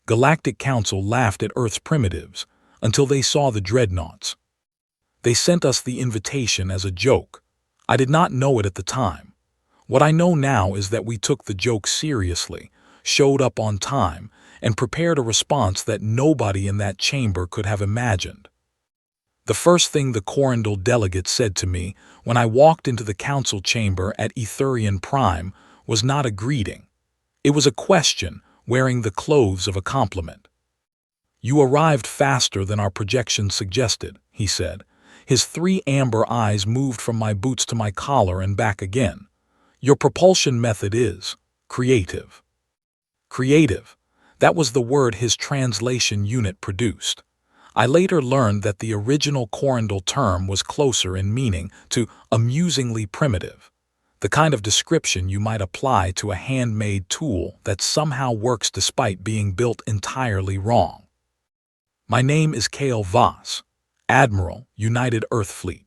Galactic Council laughed at Earth's primitives until they saw the Dreadnoughts. They sent us the invitation as a joke. I did not know it at the time. What I know now is that we took the joke seriously, showed up on time, and prepared a response that nobody in that chamber could have imagined. The first thing the Corundal delegate said to me when I walked into the council chamber at Etheran Prime was not a greeting. It was a question wearing the clothes of a compliment. "You arrived faster than our projections suggested," he said. His 3 amber eyes moved from my boots to my collar and back again. "Your propulsion method is creative." Creative. That was the word his translation unit produced. I later learned that the original Corundal term was closer in meaning to amusingly primitive, the kind of description you might apply to a handmade tool that somehow works despite being built entirely wrong. My name is Kale Voss, Admiral, United Earth Fleet.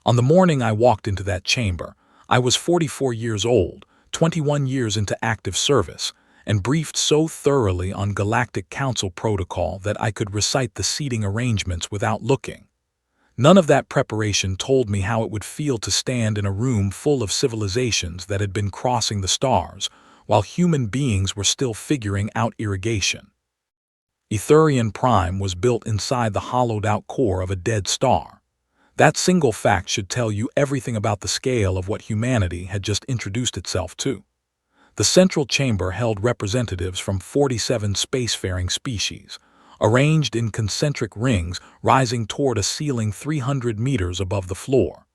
On the morning I walked into that chamber, I was 44 years old, 21 years into active service, and briefed so thoroughly on Galactic Council protocol that I could recite the seating arrangements without looking. None of that preparation told me how it would feel to stand in a room full of civilizations that had been crossing the stars, while human beings were still figuring out irrigation. Etheran Prime was built inside the hollowed-out core of a dead star. That single fact should tell you everything about the scale of what humanity had just introduced itself to. The central chamber held representatives from 47 spacefaring species, arranged in concentric rings rising toward a ceiling 300 meters above the floor.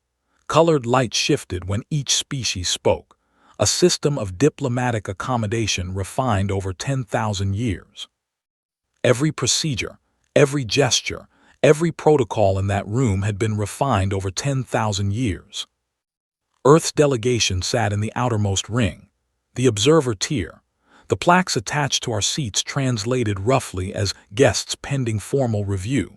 Colored light shifted when each species spoke, a system of diplomatic accommodation refined over 10,000 years. Every procedure, every gesture, every protocol in that room had been refined over 10,000 years. Earth's delegation sat in the outermost ring, the observer tier. The plaques attached to our seats translated roughly as guests pending formal review.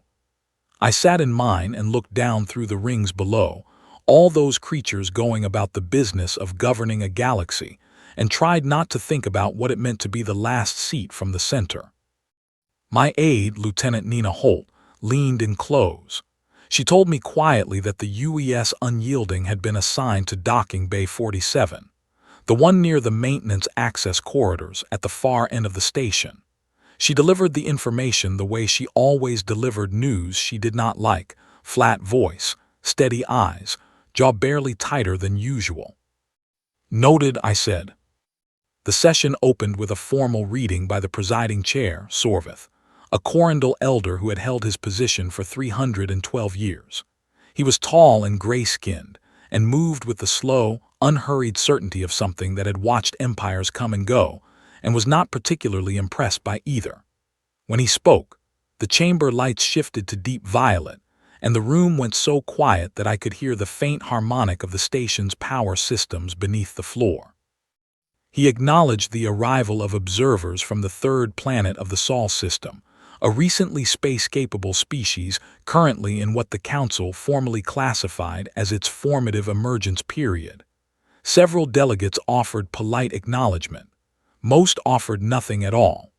I sat in mine and looked down through the rings below, all those creatures going about the business of governing a galaxy, and tried not to think about what it meant to be the last seat from the center. My aide, Lieutenant Nina Holt, leaned in close. She told me quietly that the UES Unyielding had been assigned to Docking Bay 47. The one near the maintenance access corridors at the far end of the station. She delivered the information the way she always delivered news she did not like, flat voice, steady eyes, jaw barely tighter than usual. "Noted," I said. The session opened with a formal reading by the presiding chair, Sorvith, a Corundal elder who had held his position for 312 years. He was tall and gray-skinned, and moved with the slow, unhurried certainty of something that had watched empires come and go, and was not particularly impressed by either. When he spoke, the chamber lights shifted to deep violet, and the room went so quiet that I could hear the faint harmonic of the station's power systems beneath the floor. He acknowledged the arrival of observers from the third planet of the Sol system, a recently space-capable species currently in what the Council formally classified as its formative emergence period. Several delegates offered polite acknowledgement. Most offered nothing at all.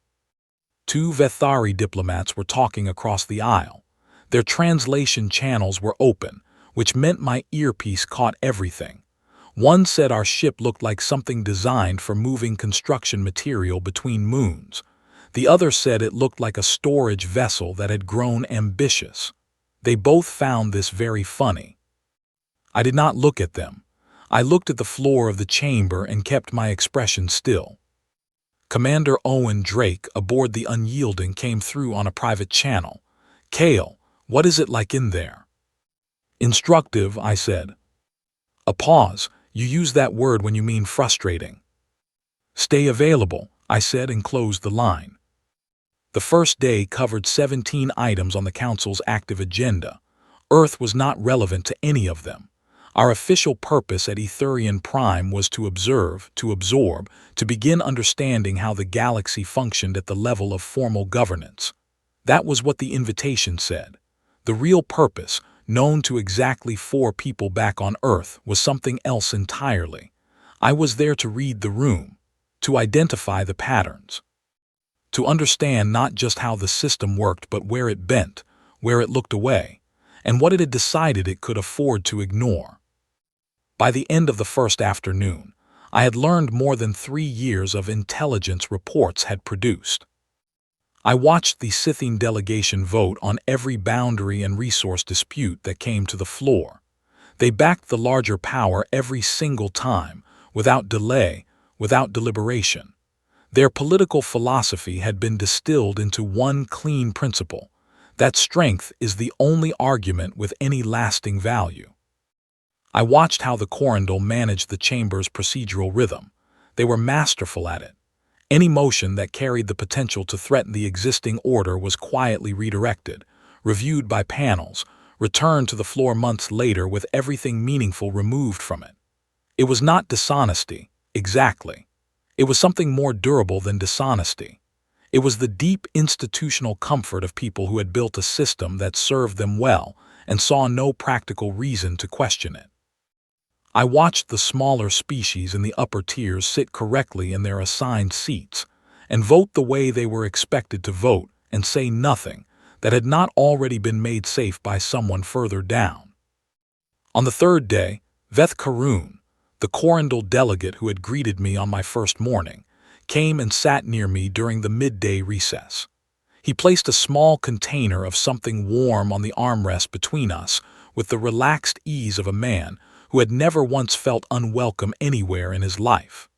2 Vethari diplomats were talking across the aisle. Their translation channels were open, which meant my earpiece caught everything. One said our ship looked like something designed for moving construction material between moons. The other said it looked like a storage vessel that had grown ambitious. They both found this very funny. I did not look at them. I looked at the floor of the chamber and kept my expression still. Commander Owen Drake aboard the Unyielding came through on a private channel. "Kale, what is it like in there?" "Instructive," I said. A pause. "You use that word when you mean frustrating." "Stay available," I said and closed the line. The first day covered 17 items on the Council's active agenda. Earth was not relevant to any of them. Our official purpose at Etheran Prime was to observe, to absorb, to begin understanding how the galaxy functioned at the level of formal governance. That was what the invitation said. The real purpose, known to exactly 4 people back on Earth, was something else entirely. I was there to read the room, to identify the patterns, to understand not just how the system worked but where it bent, where it looked away, and what it had decided it could afford to ignore. By the end of the first afternoon, I had learned more than 3 years of intelligence reports had produced. I watched the Scythian delegation vote on every boundary and resource dispute that came to the floor. They backed the larger power every single time, without delay, without deliberation. Their political philosophy had been distilled into one clean principle: that strength is the only argument with any lasting value. I watched how the Corindel managed the chamber's procedural rhythm. They were masterful at it. Any motion that carried the potential to threaten the existing order was quietly redirected, reviewed by panels, returned to the floor months later with everything meaningful removed from it. It was not dishonesty, exactly. It was something more durable than dishonesty. It was the deep institutional comfort of people who had built a system that served them well and saw no practical reason to question it. I watched the smaller species in the upper tiers sit correctly in their assigned seats and vote the way they were expected to vote and say nothing that had not already been made safe by someone further down. On the third day, Veth Karun, the Corindel delegate who had greeted me on my first morning, came and sat near me during the midday recess. He placed a small container of something warm on the armrest between us with the relaxed ease of a man who had never once felt unwelcome anywhere in his life.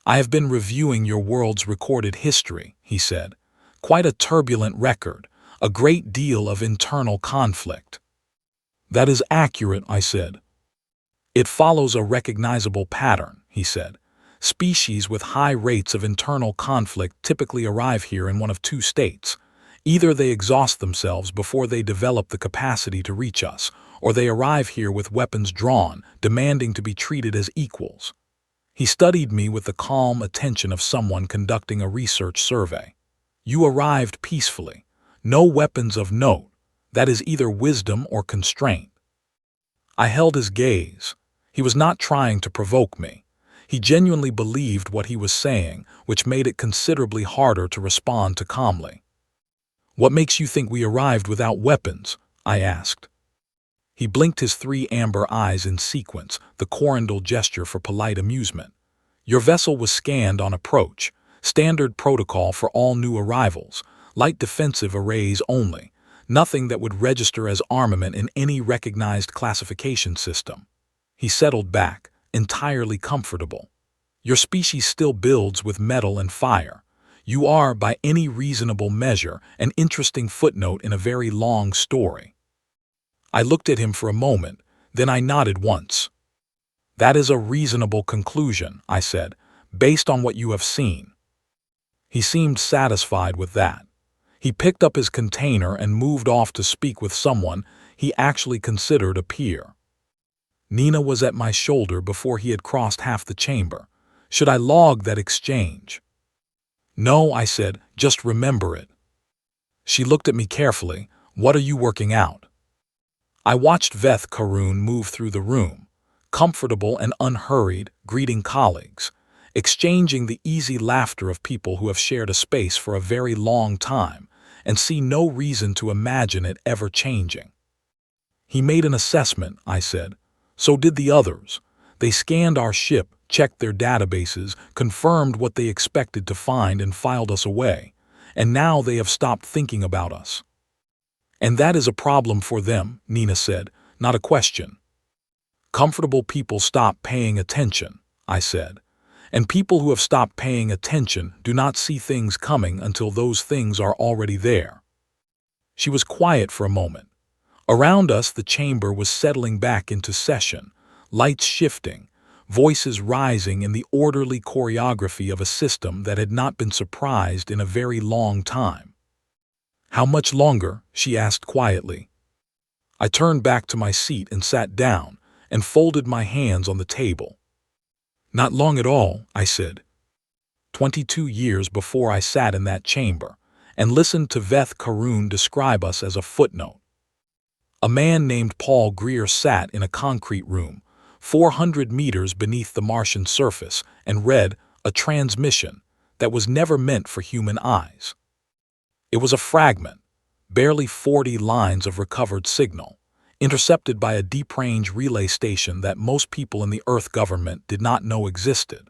"I have been reviewing your world's recorded history," he said. "Quite a turbulent record, a great deal of internal conflict." "That is accurate," I said. "It follows a recognizable pattern," he said. "Species with high rates of internal conflict typically arrive here in one of two states. Either they exhaust themselves before they develop the capacity to reach us, or they arrive here with weapons drawn, demanding to be treated as equals." He studied me with the calm attention of someone conducting a research survey. "You arrived peacefully. No weapons of note. That is either wisdom or constraint." I held his gaze. He was not trying to provoke me. He genuinely believed what he was saying, which made it considerably harder to respond to calmly. "What makes you think we arrived without weapons?" I asked. He blinked his 3 amber eyes in sequence, the Corindel gesture for polite amusement. "Your vessel was scanned on approach. Standard protocol for all new arrivals. Light defensive arrays only. Nothing that would register as armament in any recognized classification system." He settled back, entirely comfortable. "Your species still builds with metal and fire. You are, by any reasonable measure, an interesting footnote in a very long story." I looked at him for a moment, then I nodded once. "That is a reasonable conclusion," I said, "based on what you have seen." He seemed satisfied with that. He picked up his container and moved off to speak with someone he actually considered a peer. Nina was at my shoulder before he had crossed half the chamber. Should I log that exchange? "No," I said, "just remember it." She looked at me carefully. "What are you working out?" I watched Veth Karun move through the room, comfortable and unhurried, greeting colleagues, exchanging the easy laughter of people who have shared a space for a very long time and see no reason to imagine it ever changing. "He made an assessment," I said. "So did the others. They scanned our ship, checked their databases, confirmed what they expected to find and filed us away. And now they have stopped thinking about us." "And that is a problem for them," Nina said, "not a question." "Comfortable people stop paying attention," I said. "And people who have stopped paying attention do not see things coming until those things are already there." She was quiet for a moment. Around us, the chamber was settling back into session, lights shifting, voices rising in the orderly choreography of a system that had not been surprised in a very long time. "How much longer?" she asked quietly. I turned back to my seat and sat down and folded my hands on the table. "Not long at all," I said. 22 years before I sat in that chamber and listened to Veth Karun describe us as a footnote. A man named Paul Greer sat in a concrete room, 400 meters beneath the Martian surface, and read a transmission, that was never meant for human eyes. It was a fragment, barely 40 lines of recovered signal, intercepted by a deep-range relay station that most people in the Earth government did not know existed.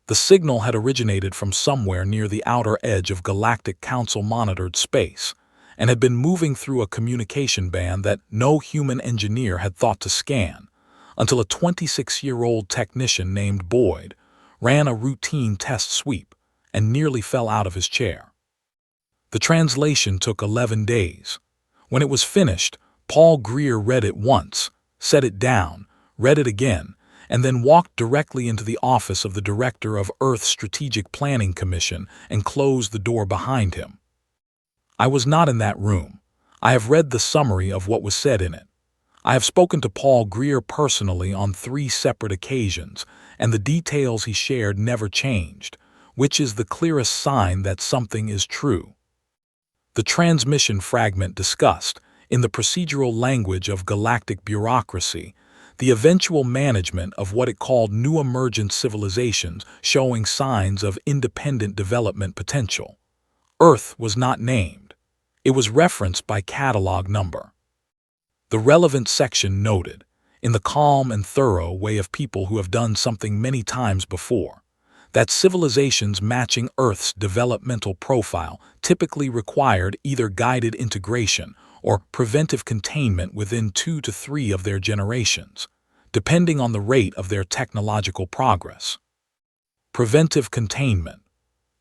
The signal had originated from somewhere near the outer edge of Galactic Council-monitored space, and had been moving through a communication band that no human engineer had thought to scan, until a 26-year-old technician named Boyd ran a routine test sweep and nearly fell out of his chair. The translation took 11 days. When it was finished, Paul Greer read it once, set it down, read it again, and then walked directly into the office of the director of Earth's Strategic Planning Commission and closed the door behind him. I was not in that room. I have read the summary of what was said in it. I have spoken to Paul Greer personally on 3 separate occasions, and the details he shared never changed, which is the clearest sign that something is true. The transmission fragment discussed, in the procedural language of galactic bureaucracy, the eventual management of what it called new emergent civilizations showing signs of independent development potential. Earth was not named. It was referenced by catalog number. The relevant section noted, in the calm and thorough way of people who have done something many times before, that civilizations matching Earth's developmental profile typically required either guided integration or preventive containment within 2 to 3 of their generations, depending on the rate of their technological progress. Preventive containment,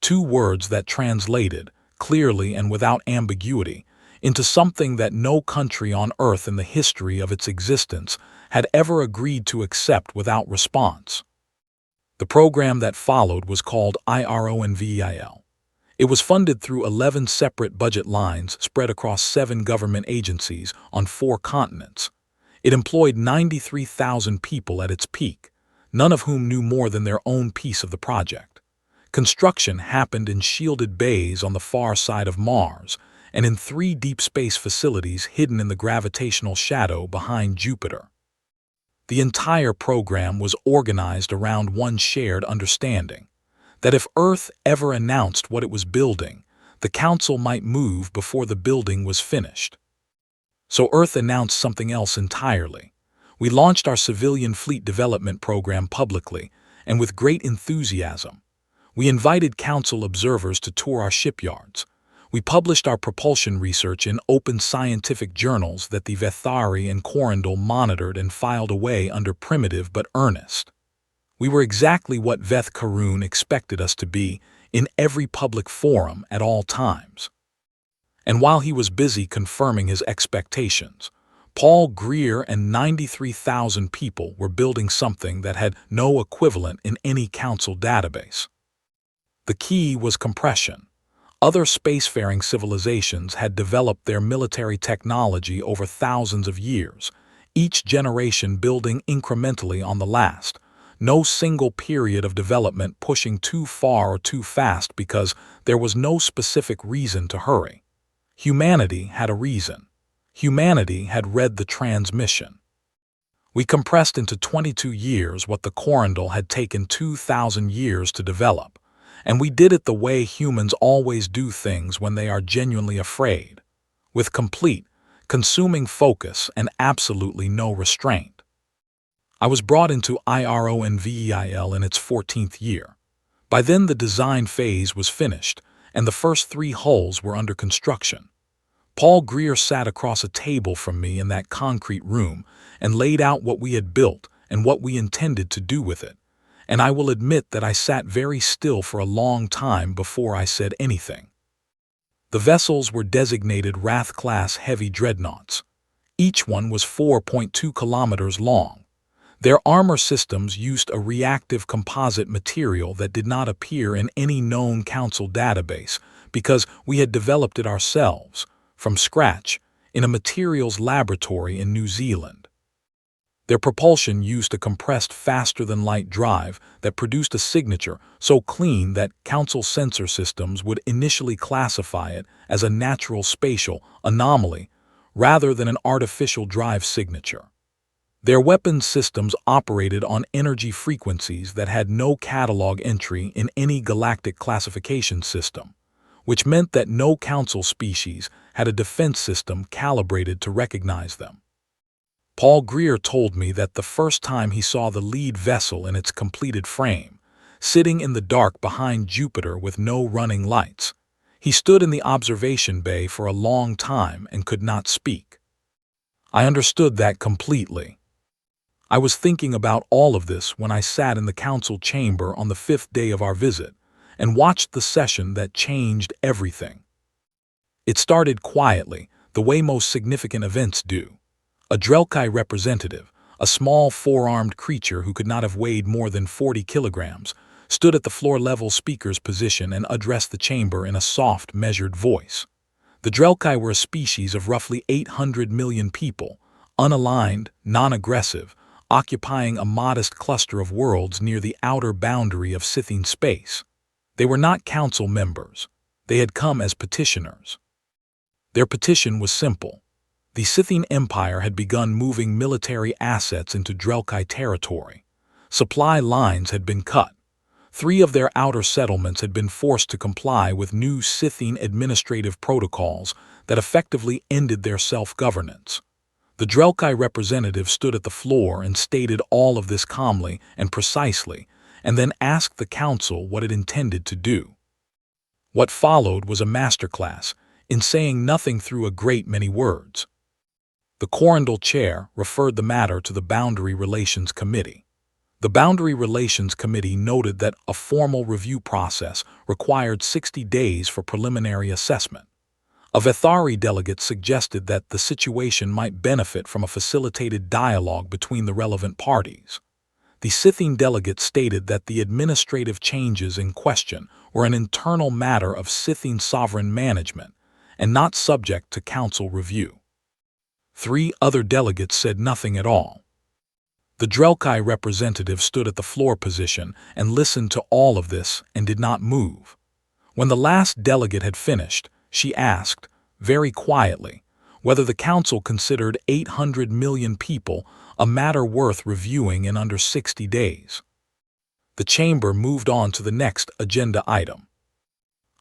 2 words that translated, clearly and without ambiguity, into something that no country on Earth in the history of its existence had ever agreed to accept without response. The program that followed was called IRONVEIL. It was funded through 11 separate budget lines spread across 7 government agencies on 4 continents. It employed 93,000 people at its peak, none of whom knew more than their own piece of the project. Construction happened in shielded bays on the far side of Mars and in 3 deep space facilities hidden in the gravitational shadow behind Jupiter. The entire program was organized around one shared understanding, that if Earth ever announced what it was building, the Council might move before the building was finished. So Earth announced something else entirely. We launched our civilian fleet development program publicly and with great enthusiasm. We invited Council observers to tour our shipyards. We published our propulsion research in open scientific journals that the Vethari and Corindel monitored and filed away under primitive but earnest. We were exactly what Veth Karun expected us to be in every public forum at all times. And while he was busy confirming his expectations, Paul Greer and 93,000 people were building something that had no equivalent in any Council database. The key was compression. Other spacefaring civilizations had developed their military technology over thousands of years, each generation building incrementally on the last, no single period of development pushing too far or too fast because there was no specific reason to hurry. Humanity had a reason. Humanity had read the transmission. We compressed into 22 years what the Corindel had taken 2,000 years to develop. And we did it the way humans always do things when they are genuinely afraid, with complete, consuming focus and absolutely no restraint. I was brought into IRONVEIL in its 14th year. By then the design phase was finished, and the first 3 hulls were under construction. Paul Greer sat across a table from me in that concrete room and laid out what we had built and what we intended to do with it. And I will admit that I sat very still for a long time before I said anything. The vessels were designated Wrath-class heavy dreadnoughts. Each one was 4.2 kilometers long. Their armor systems used a reactive composite material that did not appear in any known Council database because we had developed it ourselves, from scratch, in a materials laboratory in New Zealand. Their propulsion used a compressed faster-than-light drive that produced a signature so clean that Council sensor systems would initially classify it as a natural spatial anomaly rather than an artificial drive signature. Their weapons systems operated on energy frequencies that had no catalog entry in any galactic classification system, which meant that no Council species had a defense system calibrated to recognize them. Paul Greer told me that the first time he saw the lead vessel in its completed frame, sitting in the dark behind Jupiter with no running lights, he stood in the observation bay for a long time and could not speak. I understood that completely. I was thinking about all of this when I sat in the Council chamber on the 5th day of our visit and watched the session that changed everything. It started quietly, the way most significant events do. A Dalkkai representative, a small four-armed creature who could not have weighed more than 40 kilograms, stood at the floor-level speaker's position and addressed the chamber in a soft, measured voice. The Dalkkai were a species of roughly 800 million people, unaligned, non-aggressive, occupying a modest cluster of worlds near the outer boundary of Scythian space. They were not Council members. They had come as petitioners. Their petition was simple. The Scythian Empire had begun moving military assets into Dalkkai territory. Supply lines had been cut. 3 of their outer settlements had been forced to comply with new Scythian administrative protocols that effectively ended their self-governance. The Dalkkai representative stood at the floor and stated all of this calmly and precisely, and then asked the Council what it intended to do. What followed was a masterclass in saying nothing through a great many words. The Corundal chair referred the matter to the Boundary Relations Committee. The Boundary Relations Committee noted that a formal review process required 60 days for preliminary assessment. A Vethari delegate suggested that the situation might benefit from a facilitated dialogue between the relevant parties. The Scythian delegate stated that the administrative changes in question were an internal matter of Scythian sovereign management and not subject to Council review. 3 other delegates said nothing at all. The Dalkkai representative stood at the floor position and listened to all of this and did not move. When the last delegate had finished, she asked, very quietly, whether the Council considered 800 million people a matter worth reviewing in under 60 days. The chamber moved on to the next agenda item.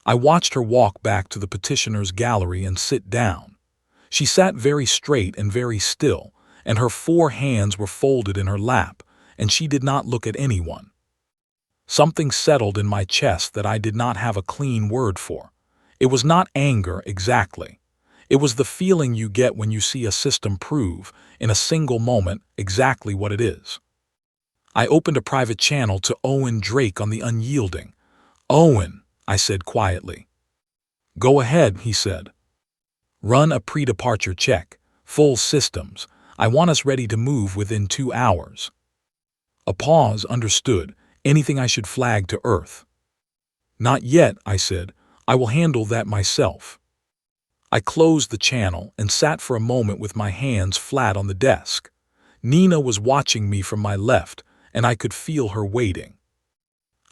I watched her walk back to the petitioner's gallery and sit down. She sat very straight and very still, and her 4 hands were folded in her lap, and she did not look at anyone. Something settled in my chest that I did not have a clean word for. It was not anger exactly. It was the feeling you get when you see a system prove, in a single moment, exactly what it is. I opened a private channel to Owen Drake on the Unyielding. "Owen," I said quietly. "Go ahead," he said. "Run a pre-departure check. Full systems. I want us ready to move within 2 hours." A pause. Understood. Anything I should flag to Earth? "Not yet," I said. "I will handle that myself." I closed the channel and sat for a moment with my hands flat on the desk. Nina was watching me from my left, and I could feel her waiting.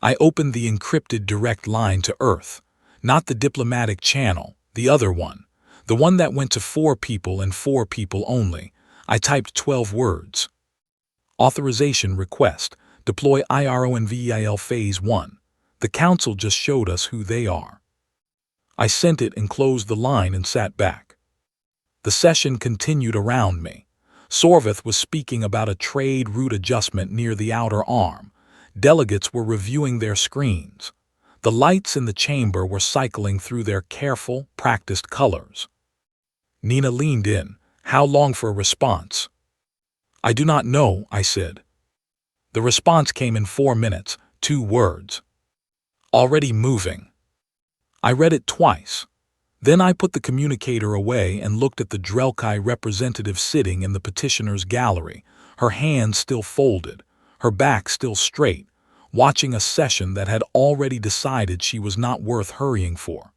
I opened the encrypted direct line to Earth, not the diplomatic channel, the other one, the one that went to 4 people and 4 people only. I typed 12 words. Authorization request. Deploy IRONVEIL Phase 1. The Council just showed us who they are. I sent it and closed the line and sat back. The session continued around me. Sorvith was speaking about a trade route adjustment near the outer arm. Delegates were reviewing their screens. The lights in the chamber were cycling through their careful, practiced colors. Nina leaned in. "How long for a response?" "I do not know," I said. The response came in 4 minutes, 2 words. "Already moving." I read it twice. Then I put the communicator away and looked at the Dalkkai representative sitting in the petitioner's gallery, her hands still folded, her back still straight, watching a session that had already decided she was not worth hurrying for.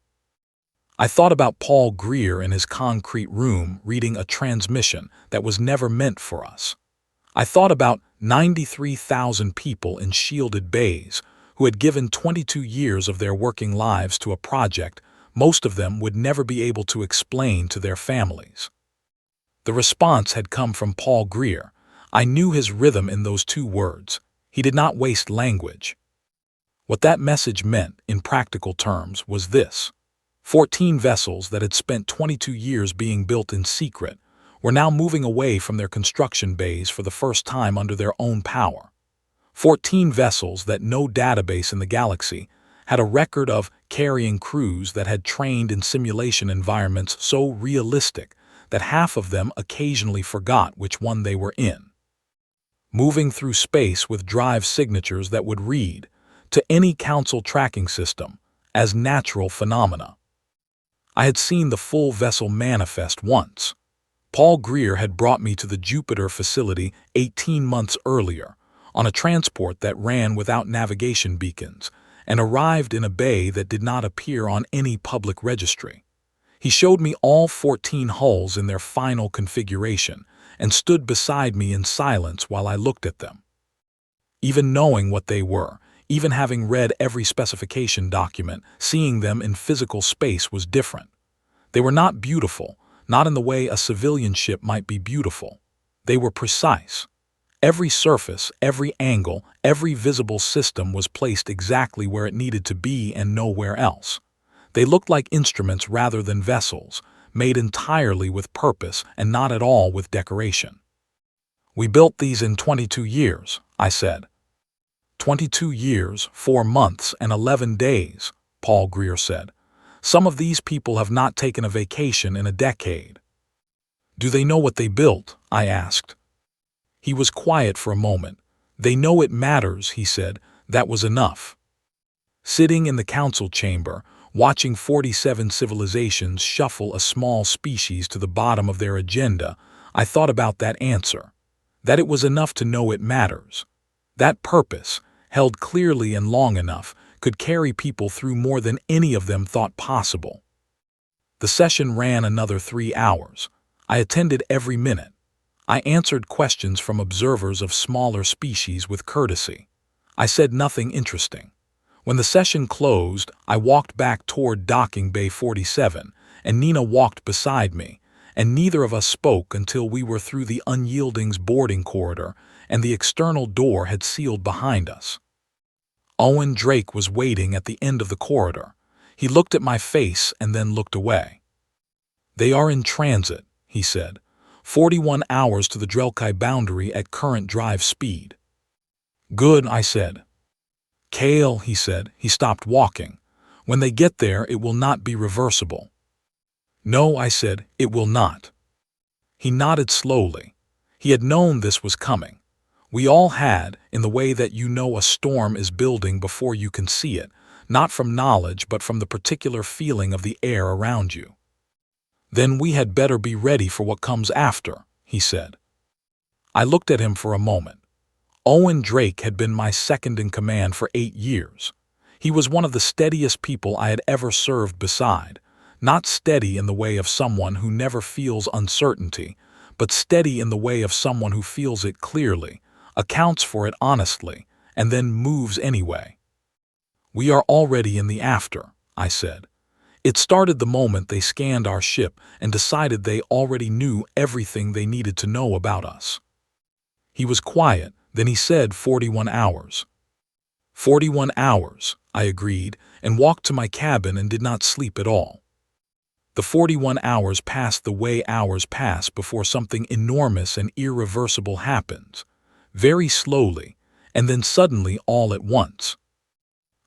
I thought about Paul Greer in his concrete room reading a transmission that was never meant for us. I thought about 93,000 people in shielded bays who had given 22 years of their working lives to a project most of them would never be able to explain to their families. The response had come from Paul Greer. I knew his rhythm in those 2 words. He did not waste language. What that message meant, in practical terms, was this. 14 vessels that had spent 22 years being built in secret were now moving away from their construction bays for the first time under their own power. 14 vessels that no database in the galaxy had a record of carrying crews that had trained in simulation environments so realistic that half of them occasionally forgot which one they were in. Moving through space with drive signatures that would read, to any council tracking system, as natural phenomena. I had seen the full vessel manifest once. Paul Greer had brought me to the Jupiter facility 18 months earlier, on a transport that ran without navigation beacons, and arrived in a bay that did not appear on any public registry. He showed me all 14 hulls in their final configuration, and stood beside me in silence while I looked at them. Even knowing what they were, even having read every specification document, seeing them in physical space was different. They were not beautiful, not in the way a civilian ship might be beautiful. They were precise. Every surface, every angle, every visible system was placed exactly where it needed to be and nowhere else. They looked like instruments rather than vessels, made entirely with purpose and not at all with decoration. "We built these in 22 years, I said. 22 years, 4 months, and 11 days, Paul Greer said. Some of these people have not taken a vacation in a decade. Do they know what they built? I asked. He was quiet for a moment. They know it matters, he said. That was enough. Sitting in the council chamber, watching 47 civilizations shuffle a small species to the bottom of their agenda, I thought about that answer. That it was enough to know it matters. That purpose, held clearly and long enough, could carry people through more than any of them thought possible. The session ran another 3 hours. I attended every minute. I answered questions from observers of smaller species with courtesy. I said nothing interesting. When the session closed, I walked back toward docking bay 47, and Nina walked beside me, and neither of us spoke until we were through the unyielding's boarding corridor and the external door had sealed behind us. Owen Drake was waiting at the end of the corridor. He looked at my face and then looked away. They are in transit, he said. 41 hours to the Dalkkai boundary at current drive speed. Good, I said. Kale, he said. He stopped walking. When they get there, it will not be reversible. No, I said, it will not. He nodded slowly. He had known this was coming. We all had, in the way that you know a storm is building before you can see it, not from knowledge but from the particular feeling of the air around you. Then we had better be ready for what comes after, he said. I looked at him for a moment. Owen Drake had been my second in command for 8 years. He was one of the steadiest people I had ever served beside, not steady in the way of someone who never feels uncertainty, but steady in the way of someone who feels it clearly, accounts for it honestly, and then moves anyway. We are already in the after, I said. It started the moment they scanned our ship and decided they already knew everything they needed to know about us. He was quiet, then he said 41 hours. 41 hours, I agreed, and walked to my cabin and did not sleep at all. The 41 hours passed the way hours pass before something enormous and irreversible happens, very slowly, and then suddenly all at once.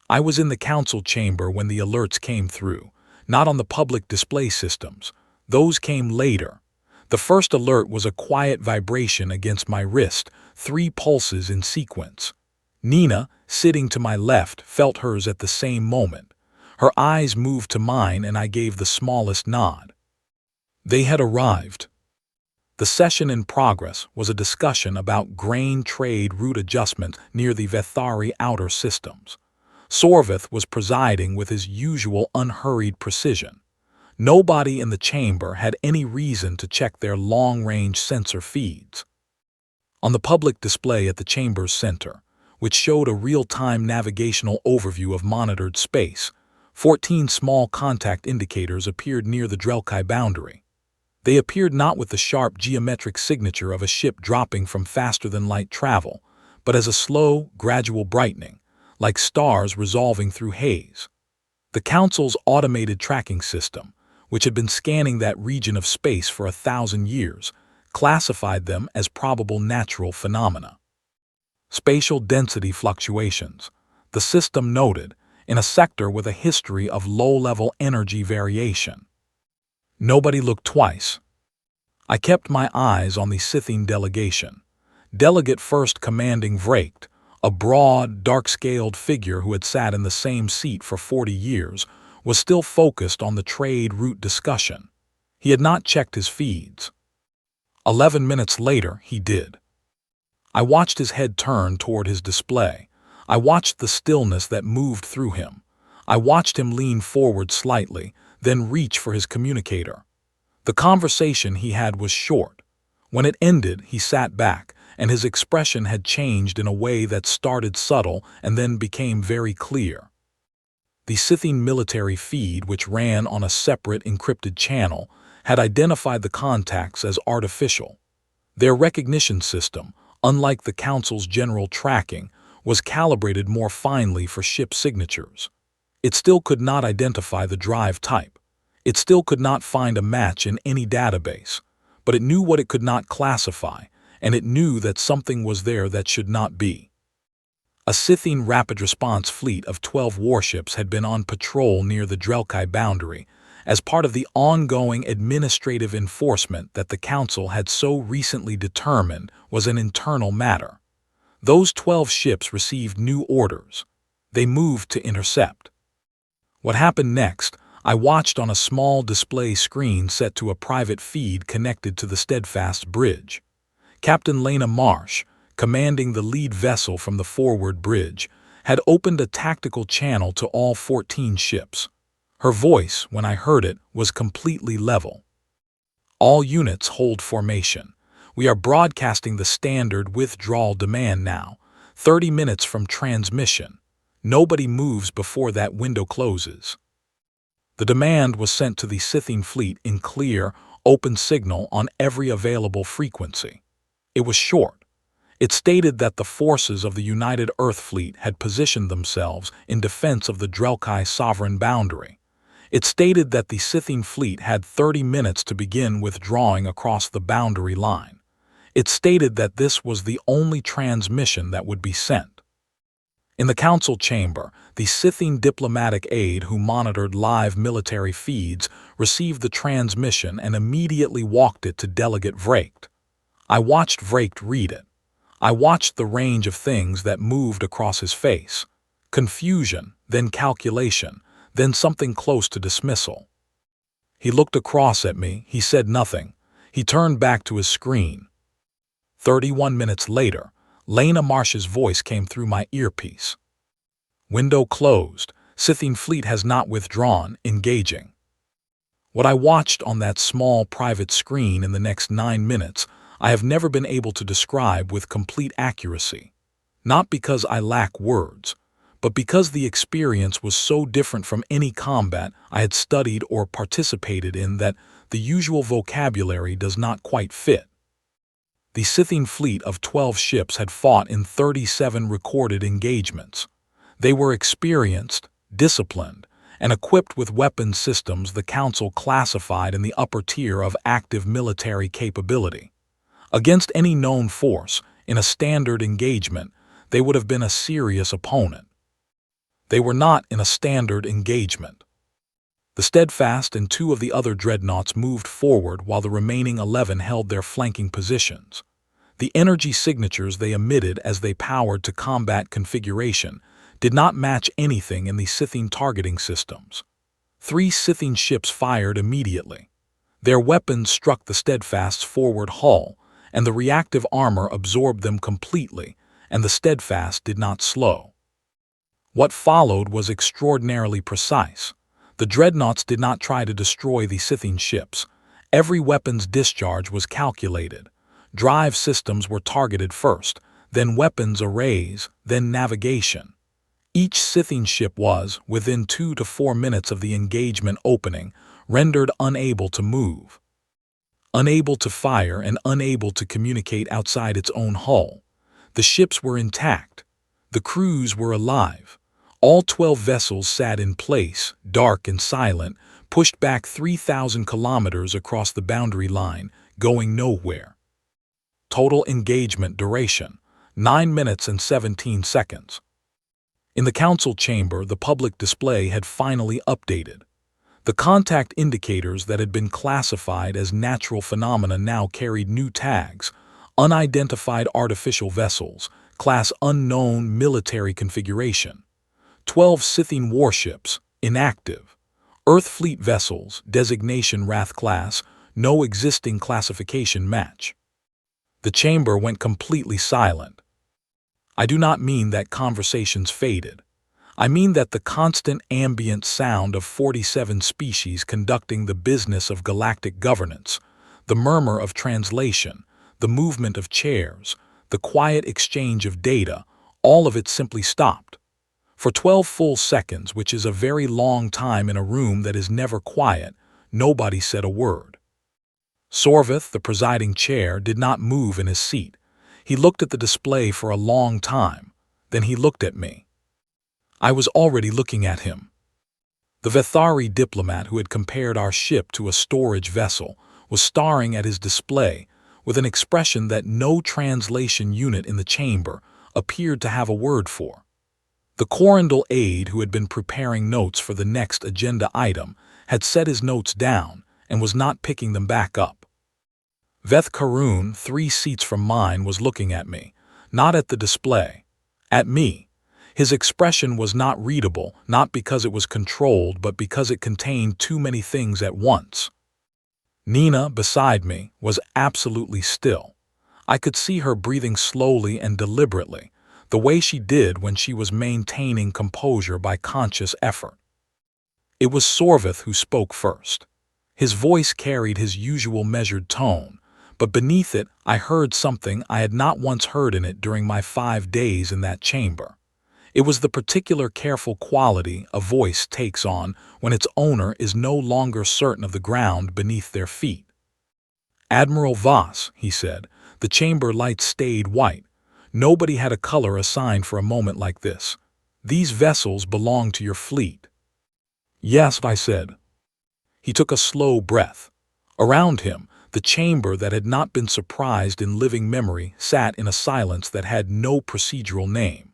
I was in the council chamber when the alerts came through, not on the public display systems. Those came later. The first alert was a quiet vibration against my wrist, 3 pulses in sequence. Nina, sitting to my left, felt hers at the same moment. Her eyes moved to mine and I gave the smallest nod. They had arrived. The session in progress was a discussion about grain trade route adjustment near the Vethari outer systems. Sorvith was presiding with his usual unhurried precision. Nobody in the chamber had any reason to check their long-range sensor feeds. On the public display at the chamber's center, which showed a real-time navigational overview of monitored space, 14 small contact indicators appeared near the Dalkkai boundary. They appeared not with the sharp geometric signature of a ship dropping from faster-than-light travel, but as a slow, gradual brightening, like stars resolving through haze. The Council's automated tracking system, which had been scanning that region of space for 1,000 years, classified them as probable natural phenomena. Spatial density fluctuations, the system noted, in a sector with a history of low-level energy variation. Nobody looked twice. I kept my eyes on the Scythian delegation. Delegate First Commanding Vraked, a broad, dark-scaled figure who had sat in the same seat for 40 years, was still focused on the trade route discussion. He had not checked his feeds. 11 minutes later, he did. I watched his head turn toward his display. I watched the stillness that moved through him. I watched him lean forward slightly, then reach for his communicator. The conversation he had was short. When it ended, he sat back, and his expression had changed in a way that started subtle and then became very clear. The Scythian military feed, which ran on a separate encrypted channel, had identified the contacts as artificial. Their recognition system, unlike the Council's general tracking, was calibrated more finely for ship signatures. It still could not identify the drive type. It still could not find a match in any database, but it knew what it could not classify, and it knew that something was there that should not be. A Scythian rapid response fleet of 12 warships had been on patrol near the Dalkkai boundary as part of the ongoing administrative enforcement that the Council had so recently determined was an internal matter. Those 12 ships received new orders. They moved to intercept. What happened next, I watched on a small display screen set to a private feed connected to the Steadfast bridge. Captain Lena Marsh, commanding the lead vessel from the forward bridge, had opened a tactical channel to all 14 ships. Her voice, when I heard it, was completely level. All units hold formation. We are broadcasting the standard withdrawal demand now, 30 minutes from transmission. Nobody moves before that window closes. The demand was sent to the Scythian fleet in clear, open signal on every available frequency. It was short. It stated that the forces of the United Earth Fleet had positioned themselves in defense of the Dalkkai sovereign boundary. It stated that the Scythian fleet had 30 minutes to begin withdrawing across the boundary line. It stated that this was the only transmission that would be sent. In the council chamber, the Scythian diplomatic aide who monitored live military feeds received the transmission and immediately walked it to Delegate Vraked. I watched Vraked read it. I watched the range of things that moved across his face. Confusion, then calculation, then something close to dismissal. He looked across at me, he said nothing. He turned back to his screen. 31 minutes later, Lena Marsh's voice came through my earpiece. Window closed. Scythian fleet has not withdrawn, engaging. What I watched on that small private screen in the next 9 minutes, I have never been able to describe with complete accuracy. Not because I lack words, but because the experience was so different from any combat I had studied or participated in that the usual vocabulary does not quite fit. The Scythian fleet of 12 ships had fought in 37 recorded engagements. They were experienced, disciplined, and equipped with weapon systems the Council classified in the upper tier of active military capability. Against any known force, in a standard engagement, they would have been a serious opponent. They were not in a standard engagement. The Steadfast and 2 of the other dreadnoughts moved forward while the remaining 11 held their flanking positions. The energy signatures they emitted as they powered to combat configuration did not match anything in the Scythian targeting systems. 3 Scythian ships fired immediately. Their weapons struck the Steadfast's forward hull, and the reactive armor absorbed them completely, and the Steadfast did not slow. What followed was extraordinarily precise. The dreadnoughts did not try to destroy the Scythian ships. Every weapon's discharge was calculated. Drive systems were targeted first, then weapons arrays, then navigation. Each Scythian ship was, within 2 to 4 minutes of the engagement opening, rendered unable to move. unable to fire and unable to communicate outside its own hull. The ships were intact. The crews were alive. All 12 vessels sat in place, dark and silent, pushed back 3,000 kilometers across the boundary line, going nowhere. Total engagement duration, 9 minutes and 17 seconds. In the council chamber, the public display had finally updated. The contact indicators that had been classified as natural phenomena now carried new tags: unidentified artificial vessels, class unknown, military configuration. 12 Scythian warships, inactive. Earth fleet vessels, designation Wrath class, no existing classification match. The chamber went completely silent. I do not mean that conversations faded. I mean that the constant ambient sound of 47 species conducting the business of galactic governance, the murmur of translation, the movement of chairs, the quiet exchange of data, all of it simply stopped. For 12 full seconds, which is a very long time in a room that is never quiet, nobody said a word. Sorvith, the presiding chair, did not move in his seat. He looked at the display for a long time. Then he looked at me. I was already looking at him. The Vethari diplomat who had compared our ship to a storage vessel was staring at his display with an expression that no translation unit in the chamber appeared to have a word for. The Corindal aide who had been preparing notes for the next agenda item had set his notes down and was not picking them back up. Veth Karun, 3 seats from mine, was looking at me, not at the display, at me. His expression was not readable, not because it was controlled, but because it contained too many things at once. Nina, beside me, was absolutely still. I could see her breathing slowly and deliberately, the way she did when she was maintaining composure by conscious effort. It was Sorvith who spoke first. His voice carried his usual measured tone, but beneath it I heard something I had not once heard in it during my 5 days in that chamber. It was the particular careful quality a voice takes on when its owner is no longer certain of the ground beneath their feet. "Admiral Voss," he said, the chamber lights stayed white. Nobody had a color assigned for a moment like this. "These vessels belong to your fleet." "Yes," I said. He took a slow breath. Around him, the chamber that had not been surprised in living memory sat in a silence that had no procedural name.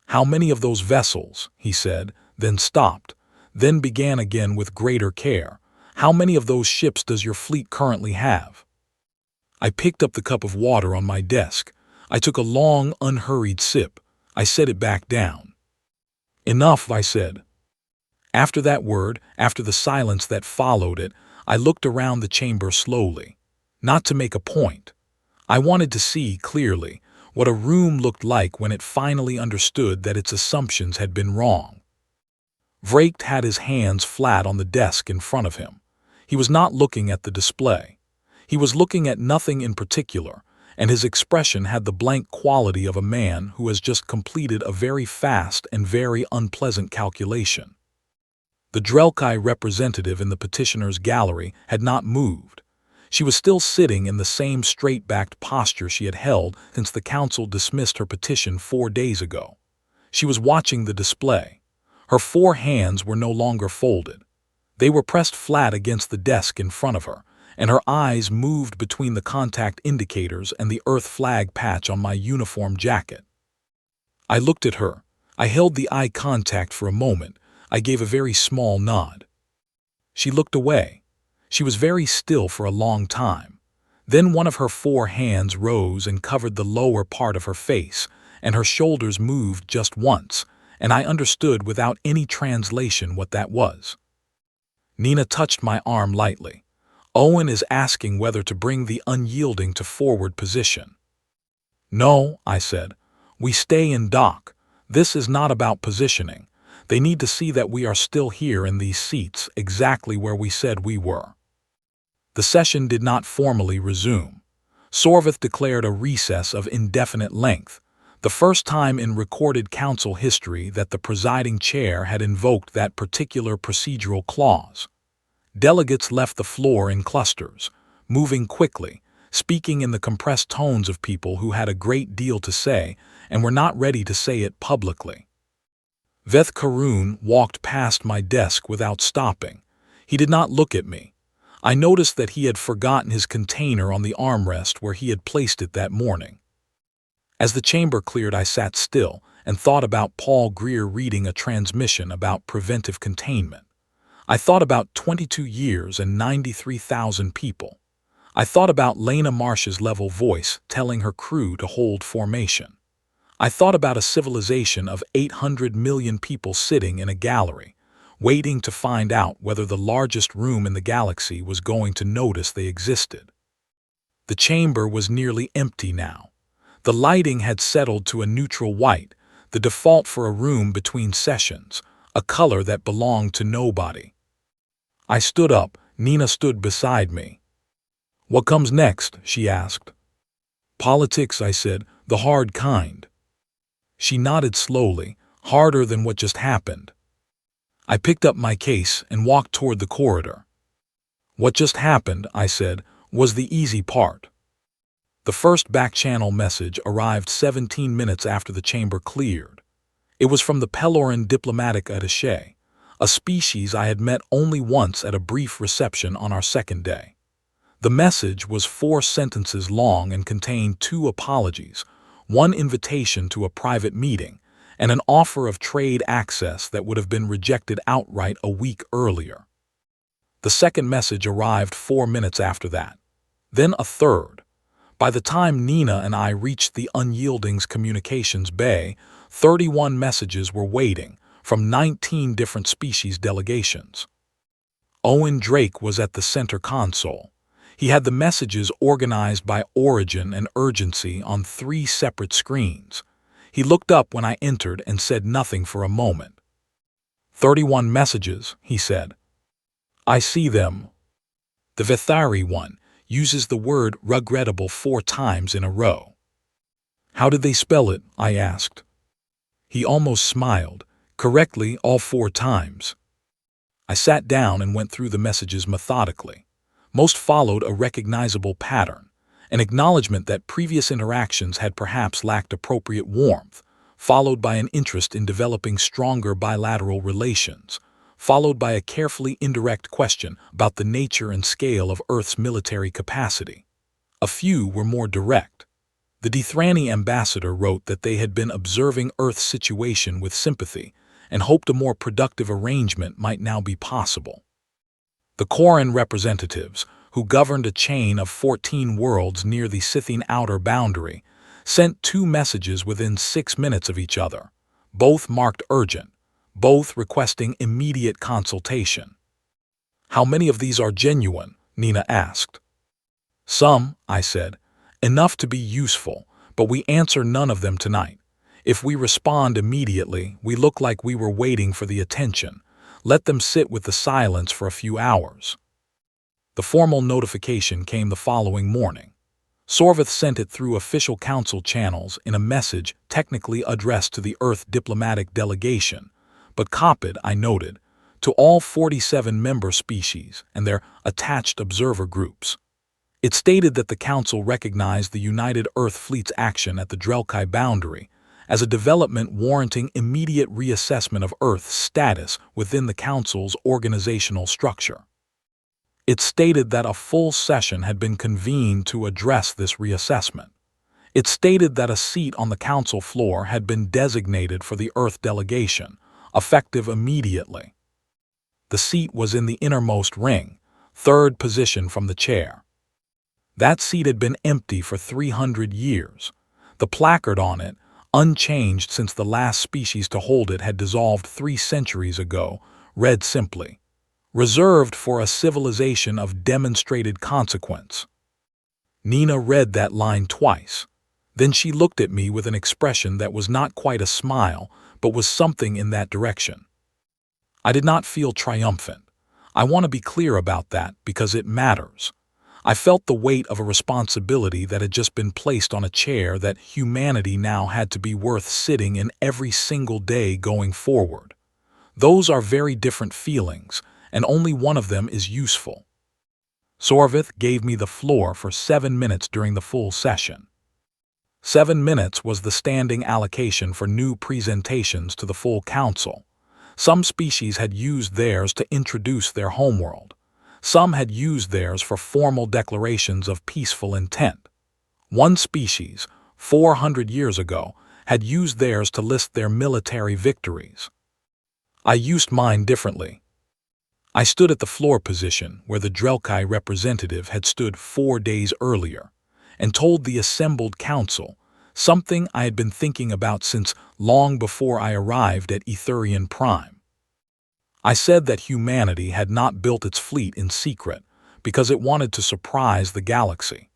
"How many of those vessels?" he said, then stopped, then began again with greater care. "How many of those ships does your fleet currently have?" I picked up the cup of water on my desk. I took a long, unhurried sip. I set it back down. "Enough," I said. After that word, after the silence that followed it, I looked around the chamber slowly. Not to make a point. I wanted to see clearly what a room looked like when it finally understood that its assumptions had been wrong. Vrakht had his hands flat on the desk in front of him. He was not looking at the display. He was looking at nothing in particular, and his expression had the blank quality of a man who has just completed a very fast and very unpleasant calculation. The Dalkkai representative in the petitioner's gallery had not moved. She was still sitting in the same straight-backed posture she had held since the council dismissed her petition 4 days ago. She was watching the display. Her 4 hands were no longer folded. They were pressed flat against the desk in front of her, and her eyes moved between the contact indicators and the Earth flag patch on my uniform jacket. I looked at her. I held the eye contact for a moment. I gave a very small nod. She looked away. She was very still for a long time. Then one of her 4 hands rose and covered the lower part of her face, and her shoulders moved just once, and I understood without any translation what that was. Nina touched my arm lightly. "Owen is asking whether to bring the unyielding to forward position." "No," I said. "We stay in dock. This is not about positioning. They need to see that we are still here in these seats, exactly where we said we were." The session did not formally resume. Sorvith declared a recess of indefinite length, the first time in recorded council history that the presiding chair had invoked that particular procedural clause. Delegates left the floor in clusters. moving quickly, speaking in the compressed tones of people who had a great deal to say and were not ready to say it publicly. Veth Karun walked past my desk without stopping. He did not look at me. I noticed that he had forgotten his container on the armrest where he had placed it that morning. As the chamber cleared, I sat still and thought about Paul Greer reading a transmission about preventive containment. I thought about 22 years and 93,000 people. I thought about Lena Marsh's level voice telling her crew to hold formation. I thought about a civilization of 800 million people sitting in a gallery, waiting to find out whether the largest room in the galaxy was going to notice they existed. The chamber was nearly empty now. The lighting had settled to a neutral white, the default for a room between sessions, a color that belonged to nobody. I stood up. Nina stood beside me. "What comes next?" she asked. "Politics," I said, "the hard kind." She nodded slowly, harder than what just happened. I picked up my case and walked toward the corridor. "What just happened," I said, "was the easy part." The first back-channel message arrived 17 minutes after the chamber cleared. It was from the Peloran diplomatic attaché, a species I had met only once at a brief reception on our second day. The message was 4 sentences long and contained 2 apologies, 1 invitation to a private meeting, and an offer of trade access that would have been rejected outright a week earlier. The second message arrived 4 minutes after that. Then a third. By the time Nina and I reached the Unyielding's communications bay, 31 messages were waiting from 19 different species delegations. Owen Drake was at the center console. He had the messages organized by origin and urgency on 3 separate screens. He looked up when I entered and said nothing for a moment. 31 messages, he said. I see them. The Vethari one uses the word regrettable 4 times in a row. How did they spell it? I asked. He almost smiled. Correctly all 4 times. I sat down and went through the messages methodically. Most followed a recognizable pattern, an acknowledgement that previous interactions had perhaps lacked appropriate warmth, followed by an interest in developing stronger bilateral relations, followed by a carefully indirect question about the nature and scale of Earth's military capacity. A few were more direct. The Dethrani ambassador wrote that they had been observing Earth's situation with sympathy and hoped a more productive arrangement might now be possible. The Koran representatives, who governed a chain of 14 worlds near the Scythian outer boundary, sent 2 messages within 6 minutes of each other, both marked urgent, both requesting immediate consultation. How many of these are genuine? Nina asked. Some, I said, enough to be useful, but we answer none of them tonight. If we respond immediately, we look like we were waiting for the attention. Let them sit with the silence for a few hours. The formal notification came the following morning. Sorvith sent it through official council channels in a message technically addressed to the Earth diplomatic delegation, but copied, I noted, to all 47 member species and their attached observer groups. It stated that the Council recognized the United Earth Fleet's action at the Dalkkai boundary as a development warranting immediate reassessment of Earth's status within the Council's organizational structure. It stated that a full session had been convened to address this reassessment. It stated that a seat on the Council floor had been designated for the Earth delegation, effective immediately. The seat was in the innermost ring, 3rd position from the chair. That seat had been empty for 300 years. The placard on it, unchanged since the last species to hold it had dissolved 3 centuries ago, read simply, "Reserved for a civilization of demonstrated consequence." Nina read that line twice. Then she looked at me with an expression that was not quite a smile, but was something in that direction. I did not feel triumphant. I want to be clear about that because it matters. I felt the weight of a responsibility that had just been placed on a chair that humanity now had to be worth sitting in every single day going forward. Those are very different feelings, and only one of them is useful. Sorvith gave me the floor for 7 minutes during the full session. 7 minutes was the standing allocation for new presentations to the full council. Some species had used theirs to introduce their homeworld. Some had used theirs for formal declarations of peaceful intent. One species, 400 years ago, had used theirs to list their military victories. I used mine differently. I stood at the floor position where the Dalkkai representative had stood 4 days earlier, and told the assembled council something I had been thinking about since long before I arrived at Etheran Prime. I said that humanity had not built its fleet in secret because it wanted to surprise the galaxy.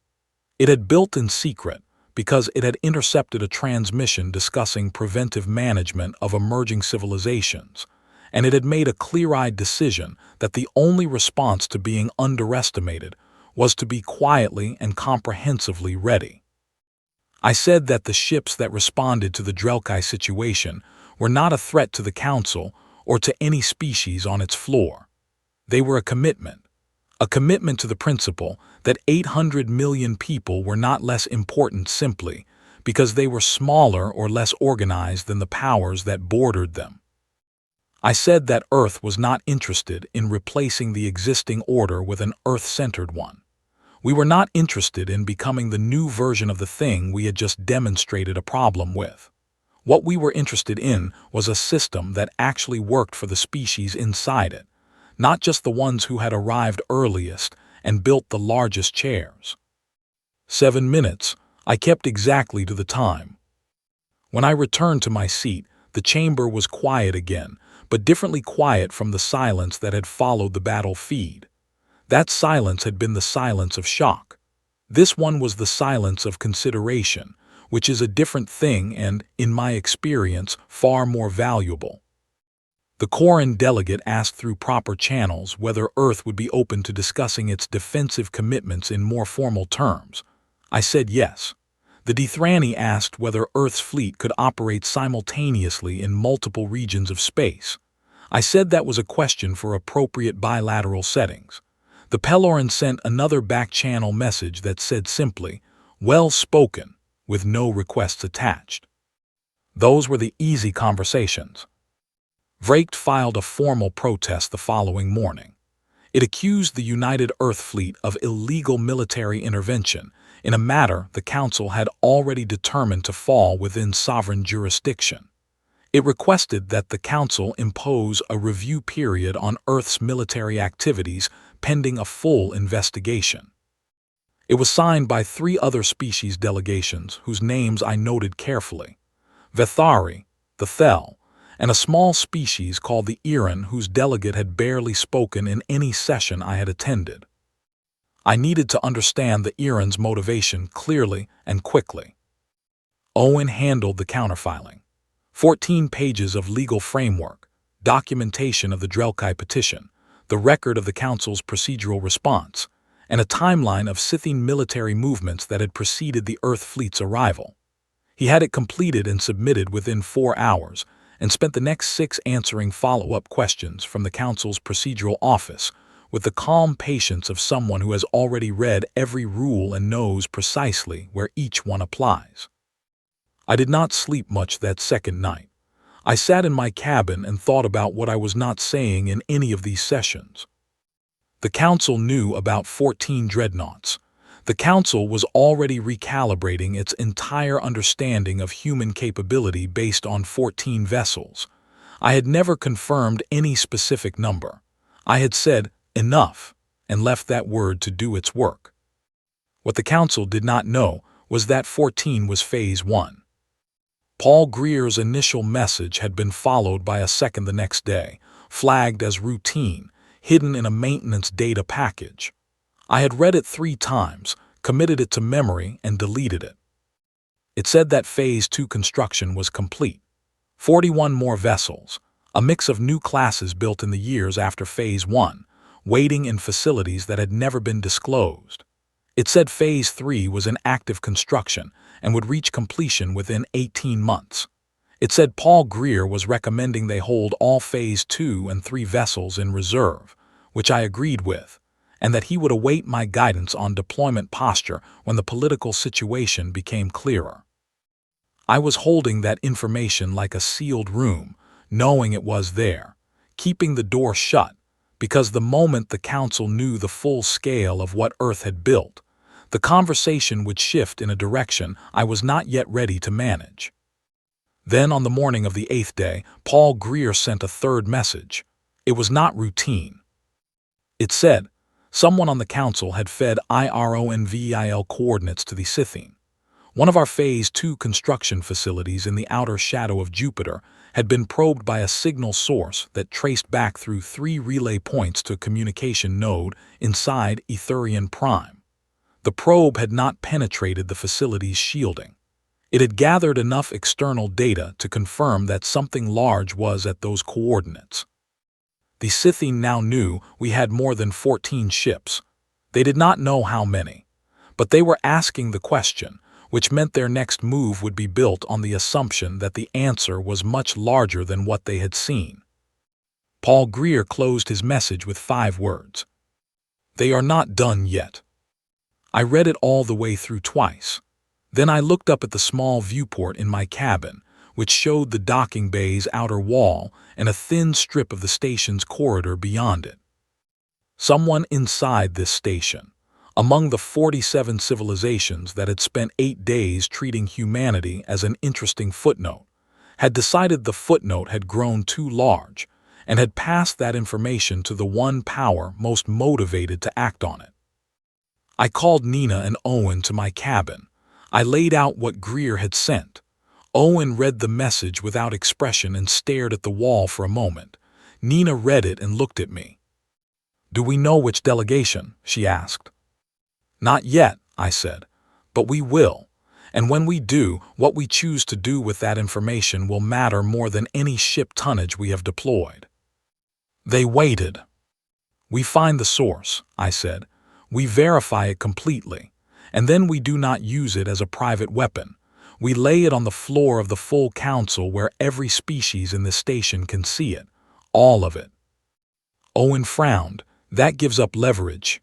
It had built in secret because it had intercepted a transmission discussing preventive management of emerging civilizations, and it had made a clear-eyed decision that the only response to being underestimated was to be quietly and comprehensively ready. I said that the ships that responded to the Dalkkai situation were not a threat to the Council or to any species on its floor. They were a commitment to the principle that 800 million people were not less important simply because they were smaller or less organized than the powers that bordered them. I said that Earth was not interested in replacing the existing order with an Earth-centered one. We were not interested in becoming the new version of the thing we had just demonstrated a problem with. What we were interested in was a system that actually worked for the species inside it, not just the ones who had arrived earliest and built the largest chairs. 7 minutes, I kept exactly to the time. When I returned to my seat, the chamber was quiet again, but differently quiet from the silence that had followed the battle feed. That silence had been the silence of shock. This one was the silence of consideration, which is a different thing and, in my experience, far more valuable. The Coran delegate asked through proper channels whether Earth would be open to discussing its defensive commitments in more formal terms. I said yes. The Dethrani asked whether Earth's fleet could operate simultaneously in multiple regions of space. I said that was a question for appropriate bilateral settings. The Peloran sent another back-channel message that said simply, "Well spoken," with no requests attached. Those were the easy conversations. Vrakht filed a formal protest the following morning. It accused the United Earth Fleet of illegal military intervention in a matter the Council had already determined to fall within sovereign jurisdiction. It requested that the Council impose a review period on Earth's military activities pending a full investigation. It was signed by 3 other species delegations whose names I noted carefully: Vethari, the Thel, and a small species called the Etheran whose delegate had barely spoken in any session I had attended. I needed to understand the Etheran's motivation clearly and quickly. Owen handled the counterfiling. 14 pages of legal framework, documentation of the Dalkkai petition, the record of the Council's procedural response, and a timeline of Scythian military movements that had preceded the Earth Fleet's arrival. He had it completed and submitted within 4 hours, and spent the next 6 answering follow-up questions from the Council's procedural office with the calm patience of someone who has already read every rule and knows precisely where each one applies. I did not sleep much that second night. I sat in my cabin and thought about what I was not saying in any of these sessions. The Council knew about 14 dreadnoughts. The Council was already recalibrating its entire understanding of human capability based on 14 vessels. I had never confirmed any specific number. I had said, "enough," and left that word to do its work. What the Council did not know was that 14 was Phase 1. Paul Greer's initial message had been followed by a second the next day, flagged as routine, hidden in a maintenance data package. I had read it 3 times, committed it to memory, and deleted it. It said that Phase 2 construction was complete. 41 more vessels, a mix of new classes built in the years after Phase 1, waiting in facilities that had never been disclosed. It said Phase 3 was in active construction and would reach completion within 18 months. It said Paul Greer was recommending they hold all Phase 2 and 3 vessels in reserve, which I agreed with, and that he would await my guidance on deployment posture when the political situation became clearer. I was holding that information like a sealed room, knowing it was there, keeping the door shut, because the moment the Council knew the full scale of what Earth had built, the conversation would shift in a direction I was not yet ready to manage. Then, on the morning of the 8th day, Paul Greer sent a third message. It was not routine. It said, someone on the Council had fed IRONVIL coordinates to the Scythene. One of our Phase 2 construction facilities in the outer shadow of Jupiter had been probed by a signal source that traced back through 3 relay points to a communication node inside Etheran Prime. The probe had not penetrated the facility's shielding. It had gathered enough external data to confirm that something large was at those coordinates. The Scythene now knew we had more than 14 ships. They did not know how many, but they were asking the question, which meant their next move would be built on the assumption that the answer was much larger than what they had seen. Paul Greer closed his message with 5 words. They are not done yet. I read it all the way through twice. Then I looked up at the small viewport in my cabin, which showed the docking bay's outer wall and a thin strip of the station's corridor beyond it. Someone inside this station, among the 47 civilizations that had spent 8 days treating humanity as an interesting footnote, had decided the footnote had grown too large and had passed that information to the one power most motivated to act on it. I called Nina and Owen to my cabin. I laid out what Greer had sent. Owen read the message without expression and stared at the wall for a moment. Nina read it and looked at me. "Do we know which delegation?" she asked. "Not yet," I said, "but we will. And when we do, what we choose to do with that information will matter more than any ship tonnage we have deployed." They waited. "We find the source," I said. "We verify it completely. And then we do not use it as a private weapon. We lay it on the floor of the full council where every species in this station can see it. All of it." Owen frowned. "That gives up leverage."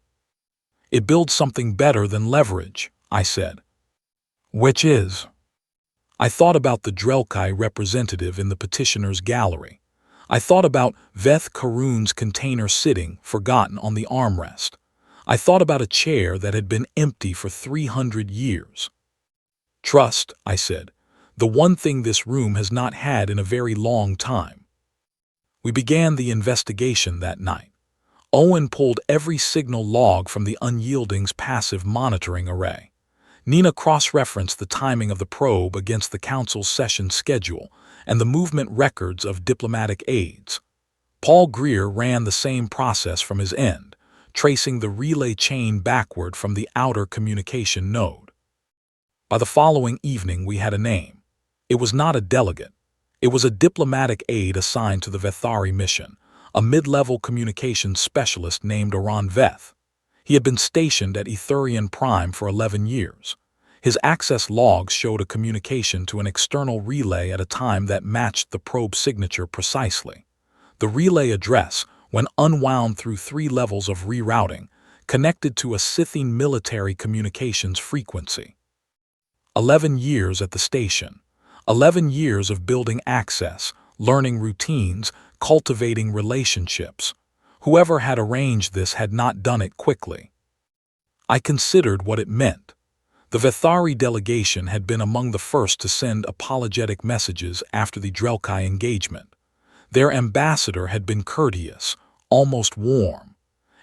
"It builds something better than leverage," I said. "Which is?" I thought about the Dalkkai representative in the petitioner's gallery. I thought about Veth Karun's container sitting, forgotten, on the armrest. I thought about a chair that had been empty for 300 years. "Trust," I said, "the one thing this room has not had in a very long time." We began the investigation that night. Owen pulled every signal log from the Unyielding's passive monitoring array. Nina cross-referenced the timing of the probe against the Council's session schedule and the movement records of diplomatic aides. Paul Greer ran the same process from his end, tracing the relay chain backward from the outer communication node. By the following evening we had a name. It was not a delegate. It was a diplomatic aide assigned to the Vethari mission, a mid-level communications specialist named Oran Veth. He had been stationed at Etheran Prime for 11 years. His access logs showed a communication to an external relay at a time that matched the probe signature precisely. The relay address, when unwound through 3 levels of rerouting, connected to a Scythene military communications frequency. 11 years at the station. 11 years of building access, learning routines, cultivating relationships. Whoever had arranged this had not done it quickly. I considered what it meant. The Vethari delegation had been among the first to send apologetic messages after the Dalkkai engagement. Their ambassador had been courteous, almost warm.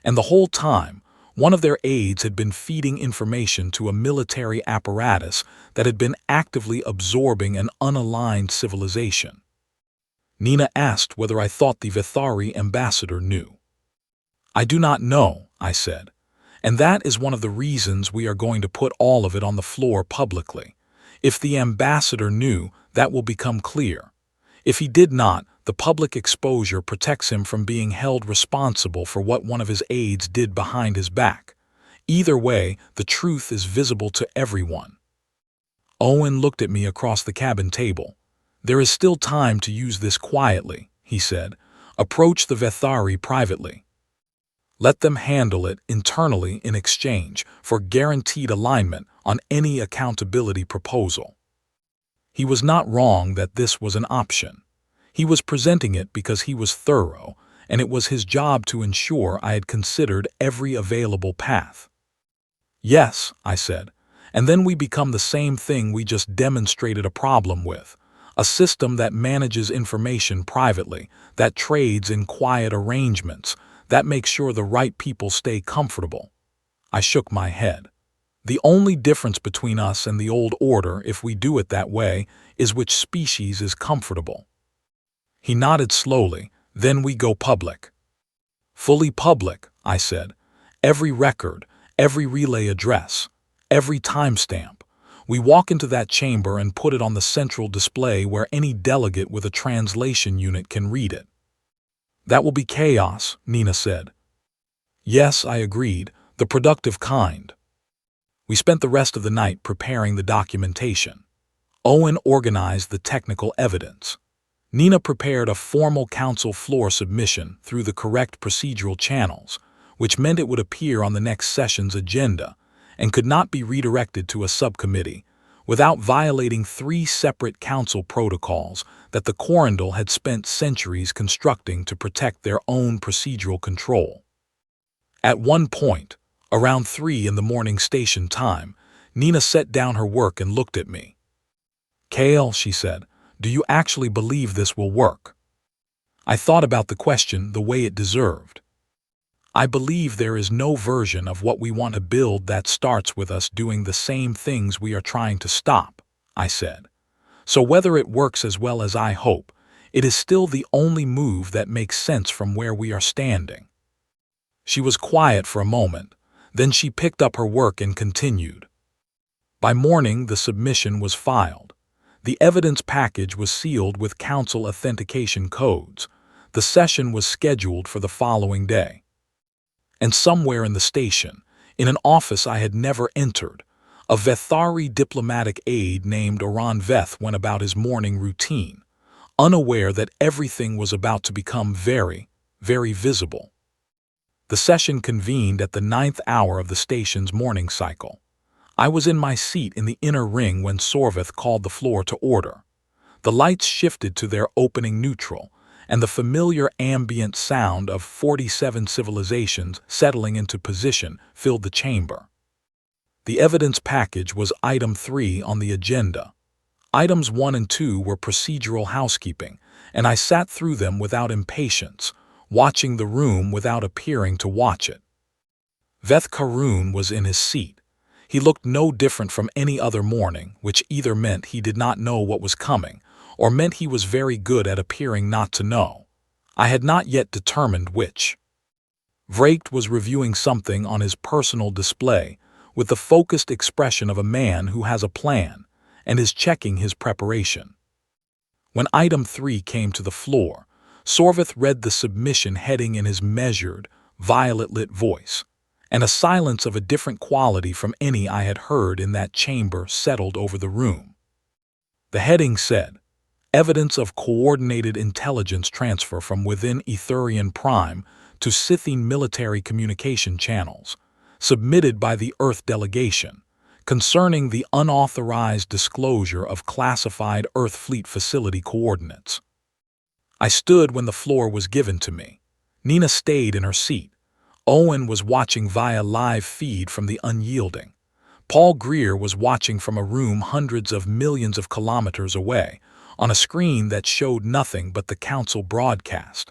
And the whole time, one of their aides had been feeding information to a military apparatus that had been actively absorbing an unaligned civilization. Nina asked whether I thought the Vethari ambassador knew. "I do not know," I said. "And that is one of the reasons we are going to put all of it on the floor publicly. If the ambassador knew, that will become clear. If he did not, the public exposure protects him from being held responsible for what one of his aides did behind his back. Either way, the truth is visible to everyone." Owen looked at me across the cabin table. "There is still time to use this quietly," he said. "Approach the Vethari privately." Let them handle it internally in exchange for guaranteed alignment on any accountability proposal. He was not wrong that this was an option. He was presenting it because he was thorough, and it was his job to ensure I had considered every available path. Yes, I said, and then we become the same thing we just demonstrated a problem with. A system that manages information privately, that trades in quiet arrangements, that makes sure the right people stay comfortable. I shook my head. The only difference between us and the old order, if we do it that way, is which species is comfortable. He nodded slowly. Then we go public. Fully public, I said. Every record, every relay address, every timestamp. We walk into that chamber and put it on the central display where any delegate with a translation unit can read it. That will be chaos, Nina said. Yes, I agreed, the productive kind. We spent the rest of the night preparing the documentation. Owen organized the technical evidence. Nina prepared a formal council floor submission through the correct procedural channels, which meant it would appear on the next session's agenda and could not be redirected to a subcommittee without violating 3 separate council protocols that the Corundel had spent centuries constructing to protect their own procedural control. At one point, around 3 in the morning station time, Nina set down her work and looked at me. Kale, she said, do you actually believe this will work? I thought about the question the way it deserved. I believe there is no version of what we want to build that starts with us doing the same things we are trying to stop, I said. So whether it works as well as I hope, it is still the only move that makes sense from where we are standing. She was quiet for a moment, then she picked up her work and continued. By morning, the submission was filed. The evidence package was sealed with council authentication codes. The session was scheduled for the following day. And somewhere in the station, in an office I had never entered, a Vethari diplomatic aide named Oran Veth went about his morning routine, unaware that everything was about to become very, very visible. The session convened at the 9th hour of the station's morning cycle. I was in my seat in the inner ring when Sorveth called the floor to order. The lights shifted to their opening neutral, and the familiar ambient sound of 47 civilizations settling into position filled the chamber. The evidence package was item 3 on the agenda. Items 1 and 2 were procedural housekeeping, and I sat through them without impatience, watching the room without appearing to watch it. Veth Karun was in his seat. He looked no different from any other morning, which either meant he did not know what was coming, or meant he was very good at appearing not to know. I had not yet determined which. Vrakht was reviewing something on his personal display with the focused expression of a man who has a plan and is checking his preparation. When item 3 came to the floor, Sorveth read the submission heading in his measured, violet-lit voice, and a silence of a different quality from any I had heard in that chamber settled over the room. The heading said, Evidence of coordinated intelligence transfer from within Etheran Prime to Scythian military communication channels, submitted by the Earth delegation, concerning the unauthorized disclosure of classified Earth Fleet facility coordinates. I stood when the floor was given to me. Nina stayed in her seat. Owen was watching via live feed from the Unyielding. Paul Greer was watching from a room hundreds of millions of kilometers away, on a screen that showed nothing but the council broadcast.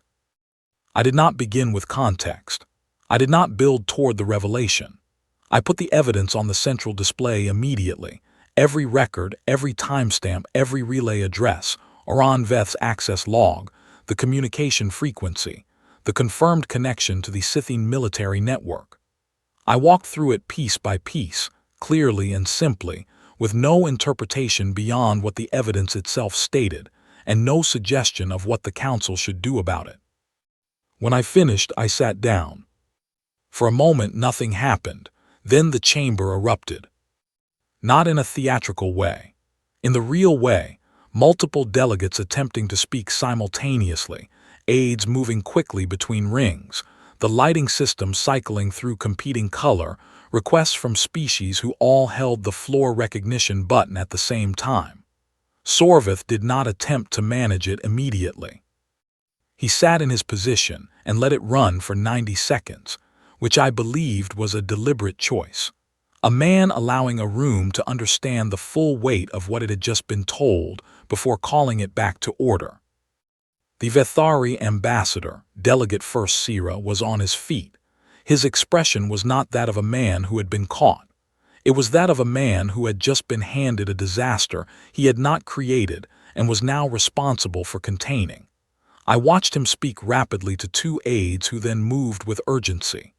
I did not begin with context. I did not build toward the revelation. I put the evidence on the central display immediately. Every record, every timestamp, every relay address, Oran Veth's access log, the communication frequency, the confirmed connection to the Scythian military network. I walked through it piece by piece, clearly and simply, with no interpretation beyond what the evidence itself stated, and no suggestion of what the council should do about it. When I finished, I sat down. For a moment nothing happened, then the chamber erupted. Not in a theatrical way. In the real way, multiple delegates attempting to speak simultaneously, aides moving quickly between rings, the lighting system cycling through competing color requests from species who all held the floor recognition button at the same time. Sorvith did not attempt to manage it immediately. He sat in his position and let it run for 90 seconds, which I believed was a deliberate choice. A man allowing a room to understand the full weight of what it had just been told before calling it back to order. The Vethari ambassador, Delegate First Sira, was on his feet. His expression was not that of a man who had been caught. It was that of a man who had just been handed a disaster he had not created and was now responsible for containing. I watched him speak rapidly to two aides who then moved with urgency.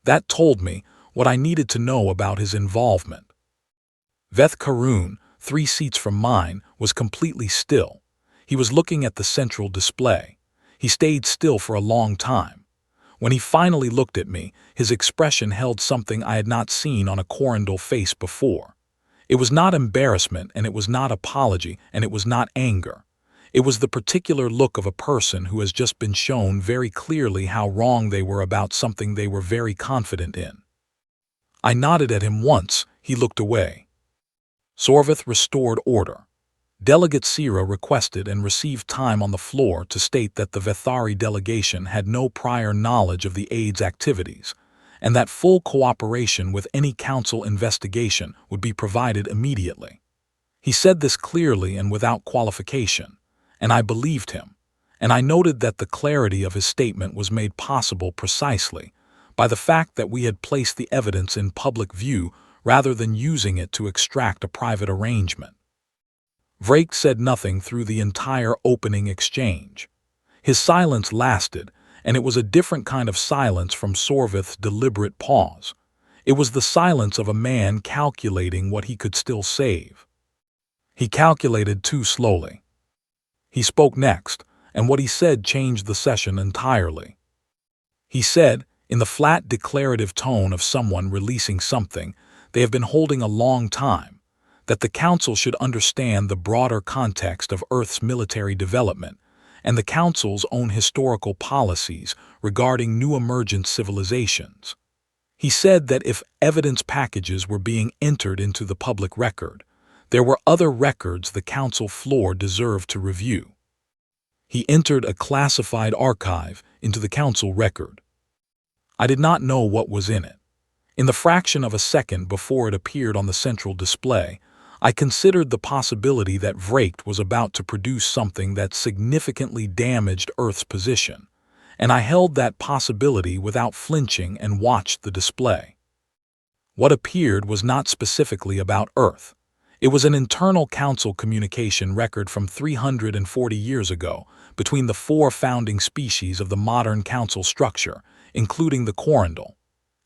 That told me what I needed to know about his involvement. Veth Karun, 3 seats from mine, was completely still. He was looking at the central display. He stayed still for a long time. When he finally looked at me, his expression held something I had not seen on a Corundal face before. It was not embarrassment, and it was not apology, and it was not anger. It was the particular look of a person who has just been shown very clearly how wrong they were about something they were very confident in. I nodded at him once. He looked away. Sorvith restored order. Delegate Sira requested and received time on the floor to state that the Vethari delegation had no prior knowledge of the aide's activities, and that full cooperation with any council investigation would be provided immediately. He said this clearly and without qualification, and I believed him, and I noted that the clarity of his statement was made possible precisely by the fact that we had placed the evidence in public view rather than using it to extract a private arrangement. Vrake said nothing through the entire opening exchange. His silence lasted, and it was a different kind of silence from Sorvith's deliberate pause. It was the silence of a man calculating what he could still save. He calculated too slowly. He spoke next, and what he said changed the session entirely. He said, in the flat declarative tone of someone releasing something they have been holding a long time, that the Council should understand the broader context of Earth's military development and the Council's own historical policies regarding new emergent civilizations. He said that if evidence packages were being entered into the public record, there were other records the Council floor deserved to review. He entered a classified archive into the Council record. I did not know what was in it. In the fraction of a second before it appeared on the central display, I considered the possibility that Vrake was about to produce something that significantly damaged Earth's position, and I held that possibility without flinching and watched the display. What appeared was not specifically about Earth. It was an internal Council communication record from 340 years ago between the 4 founding species of the modern Council structure, including the Corundal.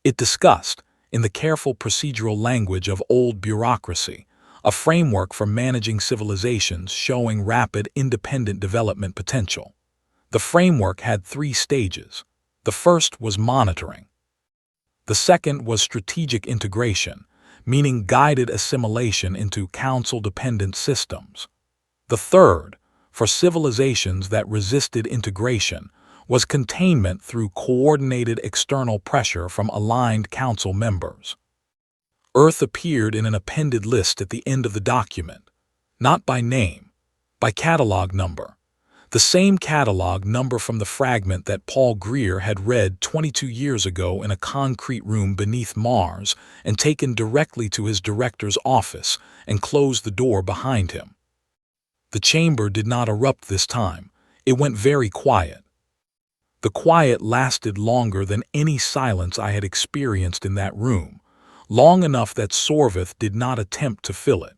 It discussed, in the careful procedural language of old bureaucracy, a framework for managing civilizations showing rapid independent development potential. The framework had 3 stages. The first was monitoring. The second was strategic integration, meaning guided assimilation into Council-dependent systems. The third, for civilizations that resisted integration, was containment through coordinated external pressure from aligned Council members. Earth appeared in an appended list at the end of the document, not by name, by catalog number, the same catalog number from the fragment that Paul Greer had read 22 years ago in a concrete room beneath Mars and taken directly to his director's office and closed the door behind him. The chamber did not erupt this time. It went very quiet. The quiet lasted longer than any silence I had experienced in that room, long enough that Sorvith did not attempt to fill it.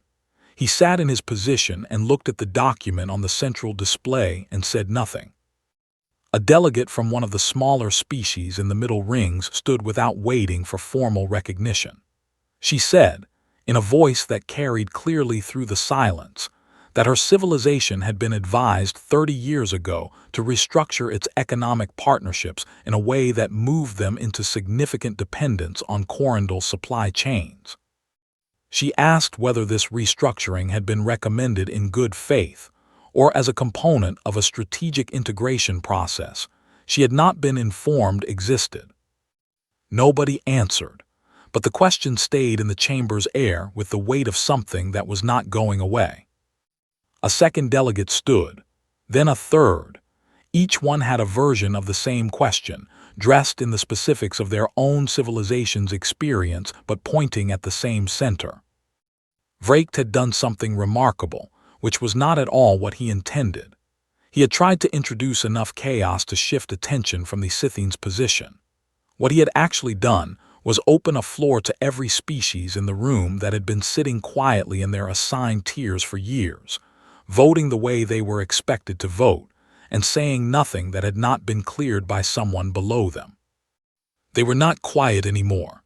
He sat in his position and looked at the document on the central display and said nothing. A delegate from one of the smaller species in the middle rings stood without waiting for formal recognition. She said, in a voice that carried clearly through the silence, that her civilization had been advised 30 years ago to restructure its economic partnerships in a way that moved them into significant dependence on Corundal supply chains. She asked whether this restructuring had been recommended in good faith, or as a component of a strategic integration process. she had not been informed existed. Nobody answered, but the question stayed in the chamber's air with the weight of something that was not going away. A second delegate stood, then a third. Each one had a version of the same question, dressed in the specifics of their own civilization's experience but pointing at the same center. Vrakht had done something remarkable, which was not at all what he intended. He had tried to introduce enough chaos to shift attention from the Scythians' position. What he had actually done was open a floor to every species in the room that had been sitting quietly in their assigned tiers for years, voting the way they were expected to vote, and saying nothing that had not been cleared by someone below them. They were not quiet anymore.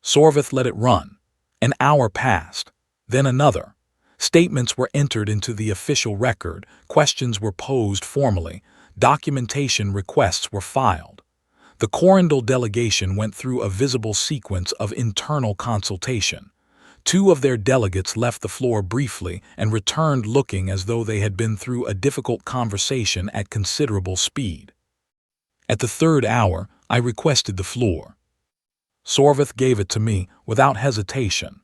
Sorvith let it run. An hour passed, then another. Statements were entered into the official record, questions were posed formally, documentation requests were filed. The Corindal delegation went through a visible sequence of internal consultation. 2 of their delegates left the floor briefly and returned looking as though they had been through a difficult conversation at considerable speed. At the 3rd hour, I requested the floor. Sorvith gave it to me without hesitation.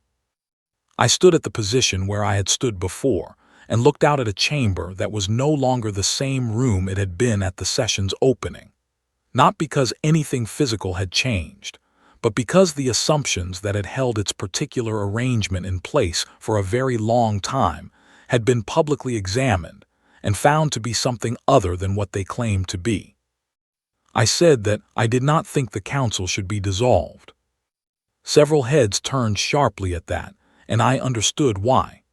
I stood at the position where I had stood before and looked out at a chamber that was no longer the same room it had been at the session's opening. Not because anything physical had changed, but because the assumptions that had held its particular arrangement in place for a very long time had been publicly examined and found to be something other than what they claimed to be. I said that I did not think the council should be dissolved. Several heads turned sharply at that, and I understood why.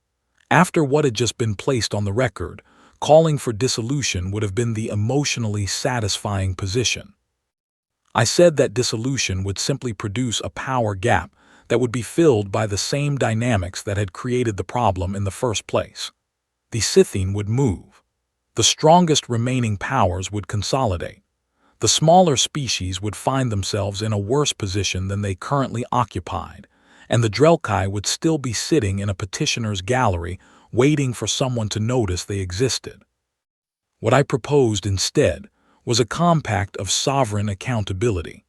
After what had just been placed on the record, calling for dissolution would have been the emotionally satisfying position. I said that dissolution would simply produce a power gap that would be filled by the same dynamics that had created the problem in the first place. The Scythian would move. The strongest remaining powers would consolidate. The smaller species would find themselves in a worse position than they currently occupied, and the Dalkkai would still be sitting in a petitioner's gallery waiting for someone to notice they existed. What I proposed instead was a compact of sovereign accountability.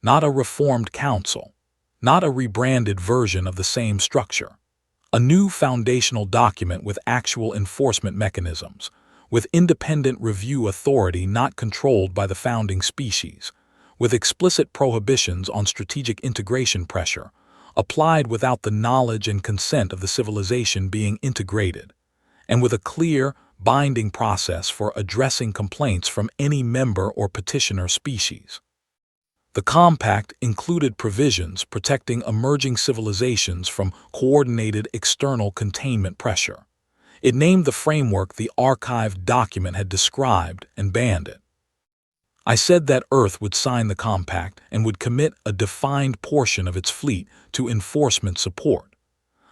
Not a reformed council, not a rebranded version of the same structure. A new foundational document with actual enforcement mechanisms, with independent review authority not controlled by the founding species, with explicit prohibitions on strategic integration pressure, applied without the knowledge and consent of the civilization being integrated, and with a clear, binding process for addressing complaints from any member or petitioner species. The compact included provisions protecting emerging civilizations from coordinated external containment pressure. It named the framework the archived document had described and banned it. I said that Earth would sign the compact and would commit a defined portion of its fleet to enforcement support.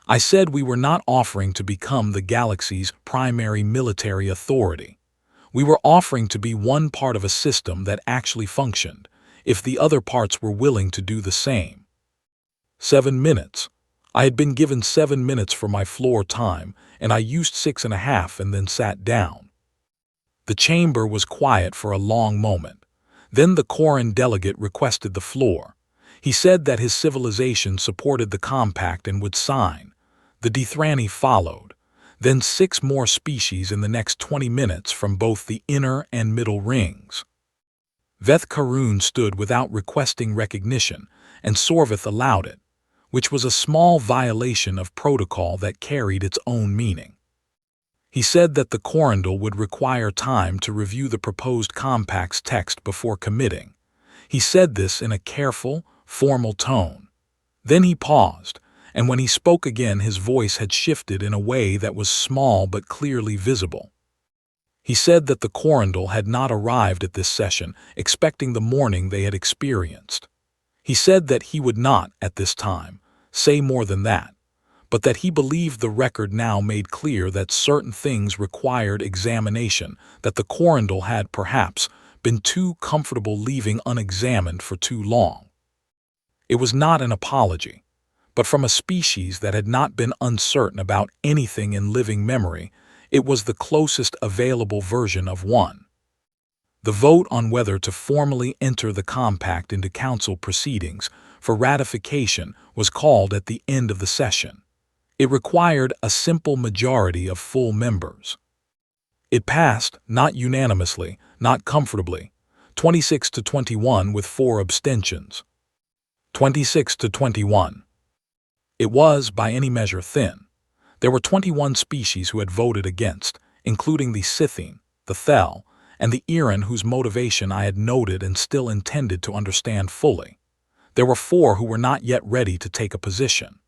I said we were not offering to become the galaxy's primary military authority. We were offering to be one part of a system that actually functioned, if the other parts were willing to do the same. 7 minutes. I had been given 7 minutes for my floor time, and I used 6.5 and then sat down. The chamber was quiet for a long moment. Then the Corin delegate requested the floor. He said that his civilization supported the compact and would sign. The Etheran followed. Then 6 more species in the next 20 minutes from both the inner and middle rings. Veth Karun stood without requesting recognition, and Sorvith allowed it, which was a small violation of protocol that carried its own meaning. He said that the Corindal would require time to review the proposed compact's text before committing. He said this in a careful, formal tone. Then he paused, and when he spoke again his voice had shifted in a way that was small but clearly visible. He said that the Corindal had not arrived at this session expecting the morning they had experienced. He said that he would not, at this time, say more than that, but that he believed the record now made clear that certain things required examination that the Corindal had perhaps been too comfortable leaving unexamined for too long. It was not an apology, but from a species that had not been uncertain about anything in living memory, it was the closest available version of one. The vote on whether to formally enter the compact into council proceedings for ratification was called at the end of the session. It required a simple majority of full members. It passed, not unanimously, not comfortably, 26 to 21 with 4 abstentions. 26 to 21. It was, by any measure, thin. There were 21 species who had voted against, including the Scythian, the Thel, and the Etheran, whose motivation I had noted and still intended to understand fully. There were 4 who were not yet ready to take a position.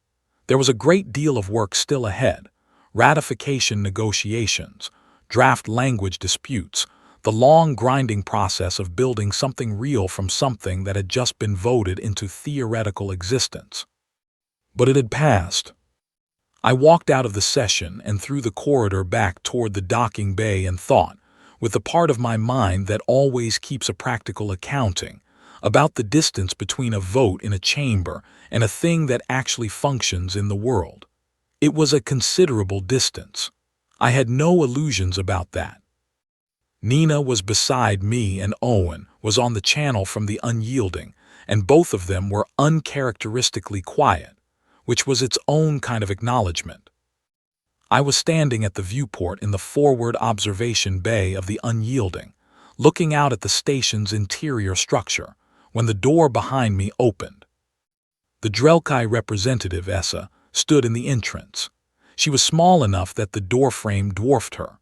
There was a great deal of work still ahead: ratification negotiations, draft language disputes, the long grinding process of building something real from something that had just been voted into theoretical existence. But it had passed. I walked out of the session and through the corridor back toward the docking bay and thought, with the part of my mind that always keeps a practical accounting, about the distance between a vote in a chamber and a thing that actually functions in the world. It was a considerable distance. I had no illusions about that. Nina was beside me and Owen was on the channel from the Unyielding, and both of them were uncharacteristically quiet, which was its own kind of acknowledgement. I was standing at the viewport in the forward observation bay of the Unyielding, looking out at the station's interior structure, when the door behind me opened. The Dalkkai representative, Essa, stood in the entrance. She was small enough that the doorframe dwarfed her.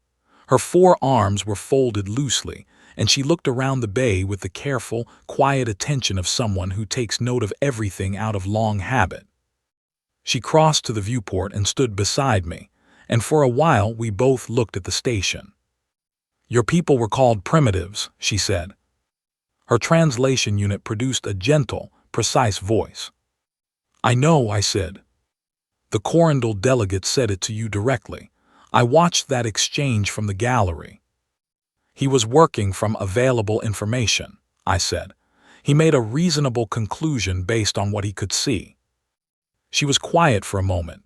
Her 4 arms were folded loosely, and she looked around the bay with the careful, quiet attention of someone who takes note of everything out of long habit. She crossed to the viewport and stood beside me, and for a while we both looked at the station. "Your people were called primitives," she said. Her translation unit produced a gentle, precise voice. "I know," I said. "The Corundal delegate said it to you directly. I watched that exchange from the gallery." "He was working from available information," I said. "He made a reasonable conclusion based on what he could see." She was quiet for a moment.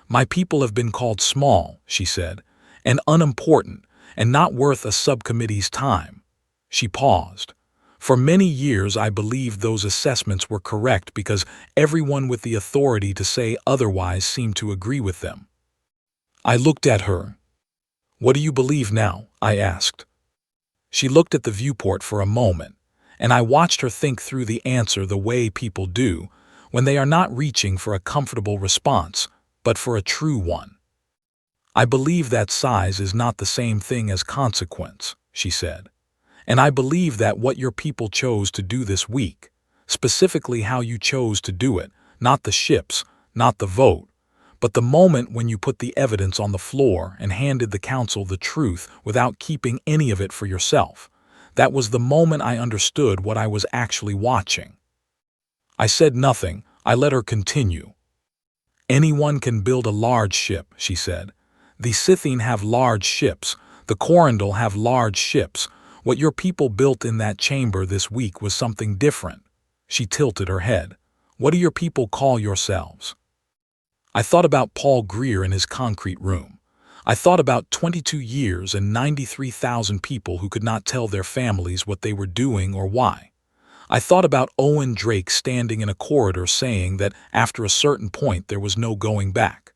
"My people have been called small," she said, "and unimportant, and not worth a subcommittee's time." She paused. "For many years I believed those assessments were correct because everyone with the authority to say otherwise seemed to agree with them." I looked at her. "What do you believe now?" I asked. She looked at the viewport for a moment, and I watched her think through the answer the way people do when they are not reaching for a comfortable response, but for a true one. "I believe that size is not the same thing as consequence," she said. "And I believe that what your people chose to do this week, specifically how you chose to do it, not the ships, not the vote, but the moment when you put the evidence on the floor and handed the council the truth without keeping any of it for yourself, that was the moment I understood what I was actually watching." I said nothing. I let her continue. "Anyone can build a large ship," she said. "The Scythian have large ships. The Corundal have large ships. What your people built in that chamber this week was something different." She tilted her head. "What do your people call yourselves?" I thought about Paul Greer in his concrete room. I thought about 22 years and 93,000 people who could not tell their families what they were doing or why. I thought about Owen Drake standing in a corridor saying that after a certain point there was no going back.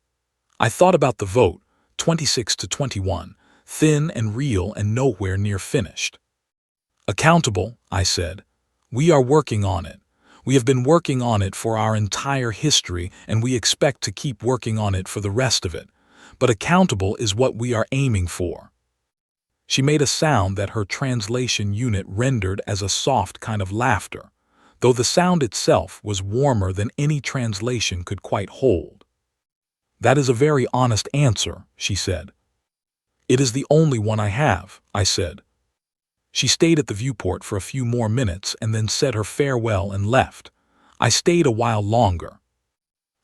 I thought about the vote, 26 to 21, thin and real and nowhere near finished. "Accountable," I said. "We are working on it. We have been working on it for our entire history, and we expect to keep working on it for the rest of it. But accountable is what we are aiming for." She made a sound that her translation unit rendered as a soft kind of laughter, though the sound itself was warmer than any translation could quite hold. "That is a very honest answer," she said. "It is the only one I have," I said. She stayed at the viewport for a few more minutes and then said her farewell and left. I stayed a while longer.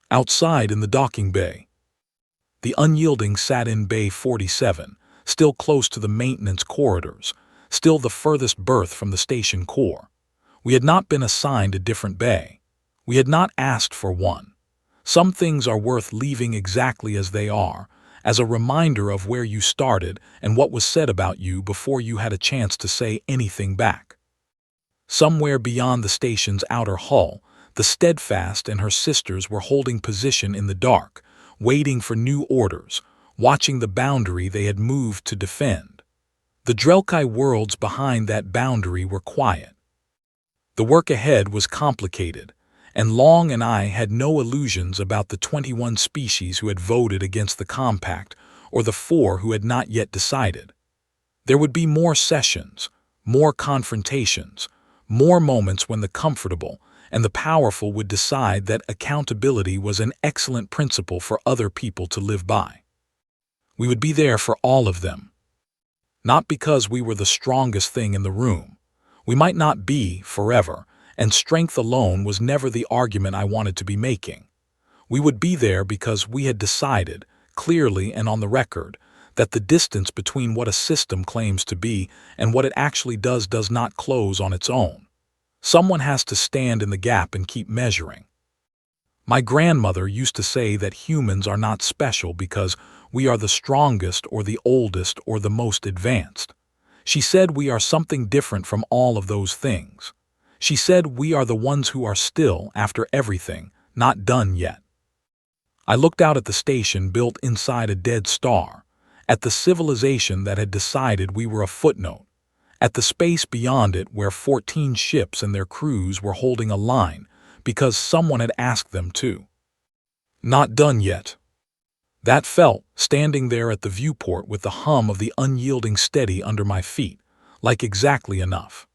Outside in the docking bay. The Unyielding sat in Bay 47, still close to the maintenance corridors, still the furthest berth from the station core. We had not been assigned a different bay. We had not asked for one. Some things are worth leaving exactly as they are, as a reminder of where you started and what was said about you before you had a chance to say anything back. Somewhere beyond the station's outer hull, the Steadfast and her sisters were holding position in the dark, waiting for new orders, watching the boundary they had moved to defend. The Dalkkai worlds behind that boundary were quiet. The work ahead was complicated, and Long and I had no illusions about the 21 species who had voted against the compact or the 4 who had not yet decided. There would be more sessions, more confrontations, more moments when the comfortable and the powerful would decide that accountability was an excellent principle for other people to live by. We would be there for all of them. Not because we were the strongest thing in the room. We might not be forever, and strength alone was never the argument I wanted to be making. We would be there because we had decided, clearly and on the record, that the distance between what a system claims to be and what it actually does not close on its own. Someone has to stand in the gap and keep measuring. My grandmother used to say that humans are not special because we are the strongest or the oldest or the most advanced. She said we are something different from all of those things. She said we are the ones who are still, after everything, not done yet. I looked out at the station built inside a dead star, at the civilization that had decided we were a footnote, at the space beyond it where 14 ships and their crews were holding a line because someone had asked them to. Not done yet. That felt, standing there at the viewport with the hum of the unyielding steady under my feet, like exactly enough.